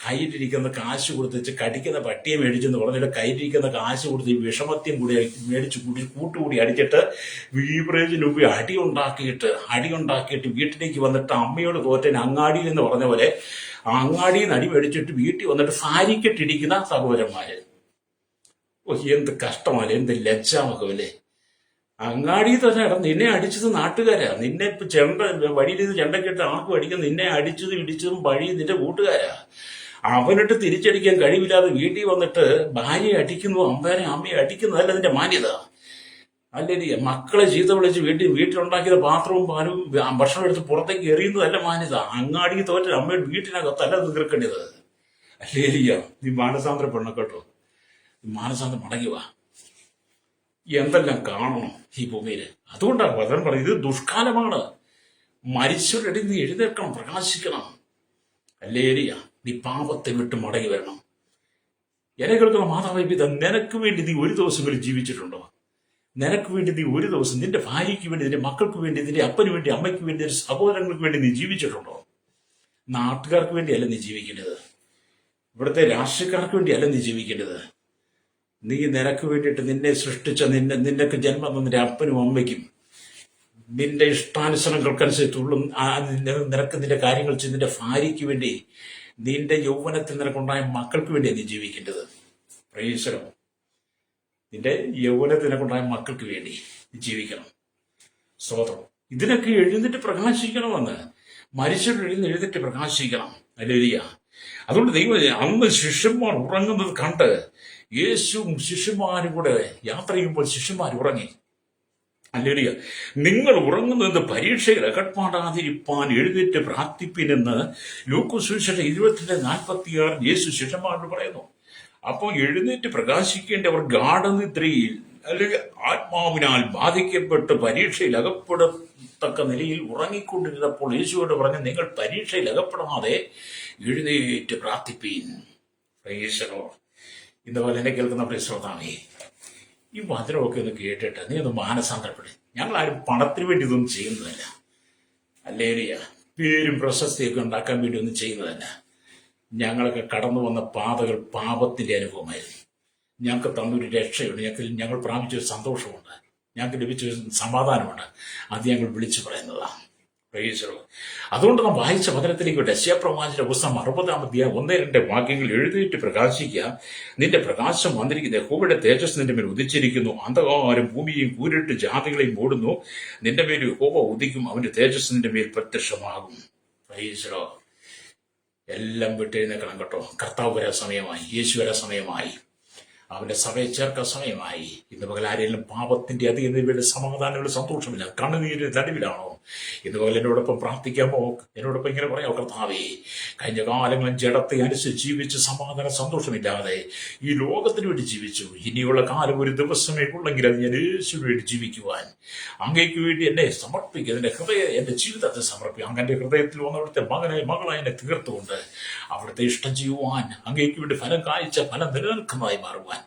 കയ്യിലിരിക്കുന്ന കാശ് കൊടുത്തിച്ച് കടിക്കുന്ന പട്ടിയെ മേടിച്ചെന്ന് പറഞ്ഞിട്ട് കയ്യിലിരിക്കുന്ന കാശ് കൊടുത്ത് ഈ വിഷമത്യം കൂടി മേടിച്ച് കൂട്ടുകൂടി അടിച്ചിട്ട് ബീവറേജിന് മുമ്പ് അടി ഉണ്ടാക്കിയിട്ട് വീട്ടിലേക്ക് വന്നിട്ട് അമ്മയോട് തോറ്റൻ അങ്ങാടിയിൽ എന്ന് പറഞ്ഞ പോലെ അങ്ങാടിയിൽ നിന്ന് അടി മേടിച്ചിട്ട് വീട്ടിൽ വന്നിട്ട് സാരിക്കെട്ടിരിക്കുന്ന സഹോദരന്മാര്. എന്ത് കഷ്ടമല്ലേ, എന്ത് ലജ്ജാമകമല്ലേ. അങ്ങാടി തന്നെ നിന്നെ അടിച്ചത് നാട്ടുകാരാ. നിന്നെ ഇപ്പൊ വഴിയിൽ നിന്ന് ചെണ്ടക്കെട്ട് ആർക്കും അടിക്കും. നിന്നെ അടിച്ചതും ഇടിച്ചതും വഴി നിന്റെ കൂട്ടുകാരാ. അവനിട്ട് തിരിച്ചടിക്കാൻ കഴിവില്ലാതെ വീട്ടിൽ വന്നിട്ട് ഭാര്യയെ അടിക്കുന്നു, അമ്മയെ അടിക്കുന്നതല്ല നിന്റെ മാന്യത. അല്ലെങ്കിൽ മക്കളെ ചീത്ത വിളിച്ച് വീട്ടിലുണ്ടാക്കിയ പാത്രവും പാലും ഭക്ഷണം എടുത്ത് പുറത്തേക്ക് എറിയുന്നതല്ല മാന്യത. അങ്ങാടി തോറ്റ അമ്മയുടെ വീട്ടിനകത്തല്ല തീർക്കേണ്ടത്. അല്ലേ നീ മാനസാന്തരപ്പെടണം കേട്ടോ. മാനസാന്തരം മടങ്ങിവാ. എന്തെല്ലാം കാണണം ഈ ഭൂമിയില്. അതുകൊണ്ടാണ് വചനം പറയുന്നത് ഇത് ദുഷ്കാലമാണ്. മരിച്ചവരുടെ നീ എഴുന്നേൽക്കണം, പ്രകാശിക്കണം. അല്ലേലിയ, നീ പാപത്തെ വിട്ട് മടങ്ങി വരണം. എന്നെ കേൾക്കുന്ന മാതാവായ പിതാ, നിനക്ക് വേണ്ടി നീ ഒരു ദിവസങ്ങളിൽ ജീവിച്ചിട്ടുണ്ടോ? നിനക്ക് വേണ്ടി നീ ഒരു ദിവസം നിന്റെ ഭാര്യയ്ക്ക് വേണ്ടി, നിന്റെ മക്കൾക്ക് വേണ്ടി, നിന്റെ അപ്പന് വേണ്ടി, അമ്മയ്ക്ക് വേണ്ടി, നിന്റെ സഹോദരങ്ങൾക്ക് വേണ്ടി നീ ജീവിച്ചിട്ടുണ്ടോ? നാട്ടുകാർക്ക് വേണ്ടിയല്ല നീ ജീവിക്കേണ്ടത്. ഇവിടുത്തെ രാഷ്ട്രീയക്കാർക്ക് വേണ്ടിയല്ല നീ ജീവിക്കേണ്ടത്. നീ നിനക്ക് വേണ്ടിയിട്ട് നിന്നെ സൃഷ്ടിച്ച നിനക്ക് ജന്മം തന്ന നിന്റെ അപ്പനും അമ്മയ്ക്കും നിന്റെ ഇഷ്ടാനുസരണങ്ങൾക്കനുസരിച്ചുള്ള നിനക്ക് നിന്റെ കാര്യങ്ങൾ ചെയ്ത് നിന്റെ ഭാര്യയ്ക്ക് വേണ്ടി, നിന്റെ യൗവനത്തിൽ നിനക്കുണ്ടായ മക്കൾക്ക് വേണ്ടിയാണ് നീ ജീവിക്കേണ്ടത്. പ്രേക്ഷകരോ, നിന്റെ യൗവനത്തിൽ നിനക്കുണ്ടായ മക്കൾക്ക് വേണ്ടി ജീവിക്കണം. സ്തോത്രം. ഇതിനൊക്കെ എഴുന്നിട്ട് പ്രകാശിക്കണമെന്ന്, മരിച്ചിട്ട് എഴുന്നിട്ട് പ്രകാശിക്കണം. ഹല്ലേലൂയ. അതുകൊണ്ട് ദൈവം അന്ന് ശിഷ്യന്മാർ ഉറങ്ങുന്നത് കണ്ട് യേശുവും ശിഷ്യന്മാരും കൂടെ യാത്ര ചെയ്യുമ്പോൾ ശിഷ്യന്മാർ ഉറങ്ങി. ഹല്ലേലൂയ. നിങ്ങൾ ഉറങ്ങുന്നത് പരീക്ഷയിൽ അകപ്പെടാതിരിപ്പാൻ എഴുന്നേറ്റ് പ്രാർത്ഥിപ്പിനെന്ന് ലൂക്കോസ് സുവിശേഷം 20:46 യേശു ശിഷ്യന്മാരോട് പറയുന്നു. അപ്പോൾ എഴുന്നേറ്റ് പ്രകാശിക്കേണ്ടവർ ഗാഠനിദ്രയിൽ അല്ലെങ്കിൽ ആത്മാവിനാൽ ബാധിക്കപ്പെട്ട് പരീക്ഷയിൽ അകപ്പെടത്തക്ക നിലയിൽ ഉറങ്ങിക്കൊണ്ടിരുന്നപ്പോൾ യേശുവോട് പറഞ്ഞു, നിങ്ങൾ പരീക്ഷയിൽ അകപ്പെടാതെ എഴുന്നേറ്റ് പ്രാർത്ഥിപ്പീൻ. പ്രേക്ഷകരോ, ഇതുപോലെ എന്നെ കേൾക്കുന്ന ശ്രോതാവേ, ഈ വചനമൊക്കെ ഒന്ന് കേട്ടിട്ട് നീ ഒന്ന് മാനസാന്തരപ്പെടും. ഞങ്ങളാരും പണത്തിന് വേണ്ടി ഇതൊന്നും ചെയ്യുന്നതല്ല. ഹല്ലേലൂയ. പേരും പ്രശസ്തിയൊക്കെ ഉണ്ടാക്കാൻ വേണ്ടി ഒന്നും ചെയ്യുന്നതല്ല. ഞങ്ങളൊക്കെ കടന്നു വന്ന പാതകൾ പാപത്തിന്റെ അനുഭവമായിരുന്നു. ഞങ്ങൾക്ക് തന്നൊരു രക്ഷയുണ്ട്, ഞങ്ങൾ പ്രാപിച്ചൊരു സന്തോഷമുണ്ട്, ഞങ്ങൾക്ക് ലഭിച്ചൊരു സമാധാനമുണ്ട്. അത് ഞങ്ങൾ വിളിച്ചു പറയുന്നതാണ്. അതുകൊണ്ട് നാം വായിച്ച വചനത്തിലേക്ക് യെശയ്യാപ്രവാചകന്റെ പുസ്തകം 60-ാം 1-2 വാക്യങ്ങൾ എഴുതിയിട്ട് പ്രകാശിക്കുക. നിന്റെ പ്രകാശം വന്നിരിക്കുന്ന യഹോവയുടെ തേജസ് നിന്റെ മേൽ ഉദിച്ചിരിക്കുന്നു. അന്ധകാരം ഭൂമിയെയും കൂരിട്ട് ജാതികളെയും മൂടുന്നു. നിന്റെ മേൽ യഹോവ ഉദിക്കും, അവന്റെ തേജസ് നിന്റെ മേൽ പ്രത്യക്ഷമാകും. എല്ലാം വിട്ടെഴുന്നേക്കണം കേട്ടോ. കർത്താവ് വരാൻ സമയമായി, യേശു വരാൻ സമയമായി, അവന്റെ സഭയെ ചേർക്കാൻ സമയമായി. ഇന്ന് പകൽ ആരെങ്കിലും പാപത്തിന്റെ അതിന്റെ സമാധാനങ്ങളുടെ സന്തോഷമില്ല, കണ്ണുനീര് നടുവിലാണോ? ഇന്ന് പകൽ എന്നോടൊപ്പം പ്രാർത്ഥിക്കാമോ? എന്നോടൊപ്പം ഇങ്ങനെ പറയാമോ, കർത്താവേ, കഴിഞ്ഞ കാലങ്ങളിൽ ജഡത്തെ അനുസരിച്ച് ജീവിച്ച് സമാധാന സന്തോഷമില്ലാതെ ഈ ലോകത്തിന് വേണ്ടി ജീവിച്ചു. ഇനിയുള്ള കാലം ഒരു ദിവസമേ ഉള്ളെങ്കിൽ അത് ഞാൻ യേശുവിന് വേണ്ടി ജീവിക്കുവാൻ അങ്ങേക്ക് വേണ്ടി എന്നെ സമർപ്പിക്കുക. എന്റെ ജീവിതത്തെ സമർപ്പിക്കുക. അങ്ങന്റെ ഹൃദയത്തിൽ വന്നവിടുത്തെ മകളായി എന്നെ തീർത്തുകൊണ്ട് അവിടുത്തെ ഇഷ്ടം ചെയ്യുവാൻ, അങ്ങേക്ക് വേണ്ടി ഫലം കായ്ച്ച ഫലം നിലനിൽക്കുന്നതായി മാറുവാൻ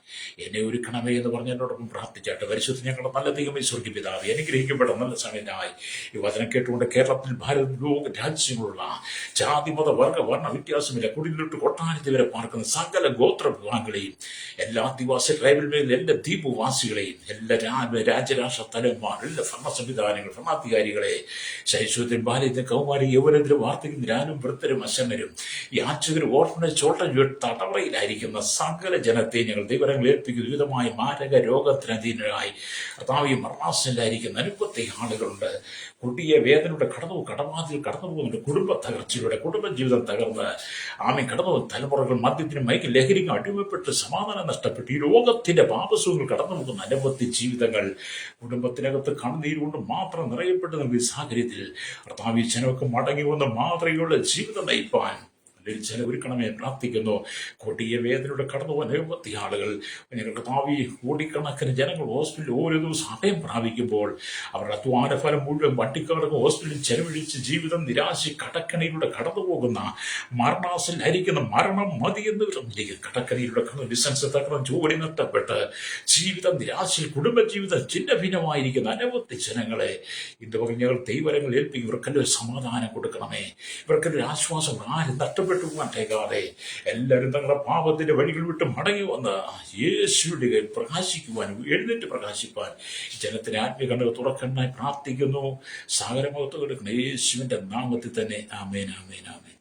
എന്നെ ഒരുക്കണമേ എന്ന് പറഞ്ഞ് എന്നോടൊപ്പം പ്രാർത്ഥിച്ചാട്ട്. പരിശുദ്ധ ഞങ്ങളുടെ നല്ല ദൈവമേ, സ്വർഗ്ഗീയ പിതാവേ, അനുഗ്രഹിക്കപ്പെട്ട നല്ല സമയത്തായി ഈ വചനം കേട്ടുകൊണ്ട് കേരളത്തിൽ, ഭാരത, ലോക രാജ്യങ്ങളുള്ള ജാതി മത വർഗ വർണ്ണ വ്യത്യാസമില്ല, കുടിലിട്ട് കൊട്ടാരത്തിൽ വരെ പാർക്കുന്ന സകല ഗോത്ര വിഭാഗങ്ങളെയും, എല്ലാ ആദിവാസി ട്രൈബൽ മേഖല, എല്ലാ ദ്വീപവാസികളെയും, എല്ലാ രാജ്യരാഷ്ട്ര തലവന്മാർ, എല്ലാ ഭരണ സംവിധാനങ്ങൾ, ഭരണാധികാരികളെ, ശൈശവത്തിൽ, ബാല്യത്തിൽ, കൗമാരി, യൗവനത്തിലും, വാർദ്ധക്യം, ജ്ഞാനും, വൃദ്ധരും, അശന്നരും, യാചകരും, ഓർഫനേജ്, തടവറയിലായിരിക്കുന്ന സകല ജനത്തെ ഞങ്ങൾ ദൈവങ്ങൾ ഏൽപ്പിക്കുന്ന വിധമായ മാരക രോഗത്തിനധീനരായി കർത്താവ് മരണാസനിലായിരിക്കുന്ന അനുപത്തി ആളുകളുണ്ട്. കൊടിയ വേദനയുടെ കടവാതിൽ കടന്നു പോകുന്നുണ്ട്. കുടുംബ തകർച്ചയുടെ കുടുംബജീവിതം തകർന്ന് കടന്നു തലമുറകൾ മദ്യത്തിനും മയക്കും ലഹരിക്കും അടിമപ്പെട്ട് സമാധാനം നഷ്ടപ്പെട്ട് ഈ ലോകത്തിന്റെ പാപസുഖങ്ങൾ കടന്നു പോകുന്ന അനവധി ജീവിതങ്ങൾ കുടുംബത്തിനകത്ത് കണ്ണുനീരുകൊണ്ട് മാത്രം നിറയപ്പെട്ട് നമുക്ക് ഈ സാഹചര്യത്തിൽ കർത്താവ് ജനമൊക്കെ മടങ്ങി വന്ന് മാതൃകയുള്ള ജീവിതം നയിപ്പാൻ ഒരുക്കണമേ പ്രാർത്ഥിക്കുന്നു. കൊടിയ വേദനയുടെ കടന്നു പോകാൻ നിരവധി ആളുകൾ, ഞങ്ങൾക്ക് ഭാവി കോടിക്കണക്കിന് ജനങ്ങൾ ഹോസ്പിറ്റലിൽ ഓരോ ദിവസം അഭയം പ്രാപിക്കുമ്പോൾ അവരുടെ അധ്വാന ഫലം മുഴുവൻ വട്ടിക്കാർക്ക് ഹോസ്പിറ്റലിൽ ചെലവഴിച്ച് ജീവിതം നിരാശ കടക്കണിയിലൂടെ കടന്നു പോകുന്ന മരണാസനിലായിരിക്കുന്ന മരണം മതി എന്ന് കടക്കണിയിലൂടെ കടന്നു ബിസിനസ് തകർന്ന് ജോലി നഷ്ടപ്പെട്ട് ജീവിതം നിരാശയിൽ കുടുംബജീവിതം ചിന്ന ഭിന്നമായിരിക്കുന്ന അനവധി ജനങ്ങളെ ഇന്ന് ഞങ്ങൾ ദൈവങ്ങൾ ഏൽപ്പിക്കും. ഇവർക്കെല്ലാം ഒരു സമാധാനം കൊടുക്കണമേ, ഇവർക്കൊരു ആശ്വാസം. ആരും നഷ്ടപ്പെട്ടു പോകാൻ എല്ലാവരും തങ്ങളുടെ പാപത്തിന്റെ വഴികൾ വിട്ട് മടങ്ങി വന്ന് യേശുവിന്റെ കയ്യിൽ പ്രകാശിക്കുവാനും എഴുന്നേറ്റ് പ്രകാശിപ്പാൻ ജനത്തിന് ആത്മീയ കണ്ണുകൾ തുറക്കണമെന്നായി പ്രാർത്ഥിക്കുന്നു. സാഗരമുഖത്ത് കൊടുക്കുന്ന യേശുവിന്റെ നാമത്തിൽ തന്നെ ആമേൻ, ആമേൻ, ആമേൻ.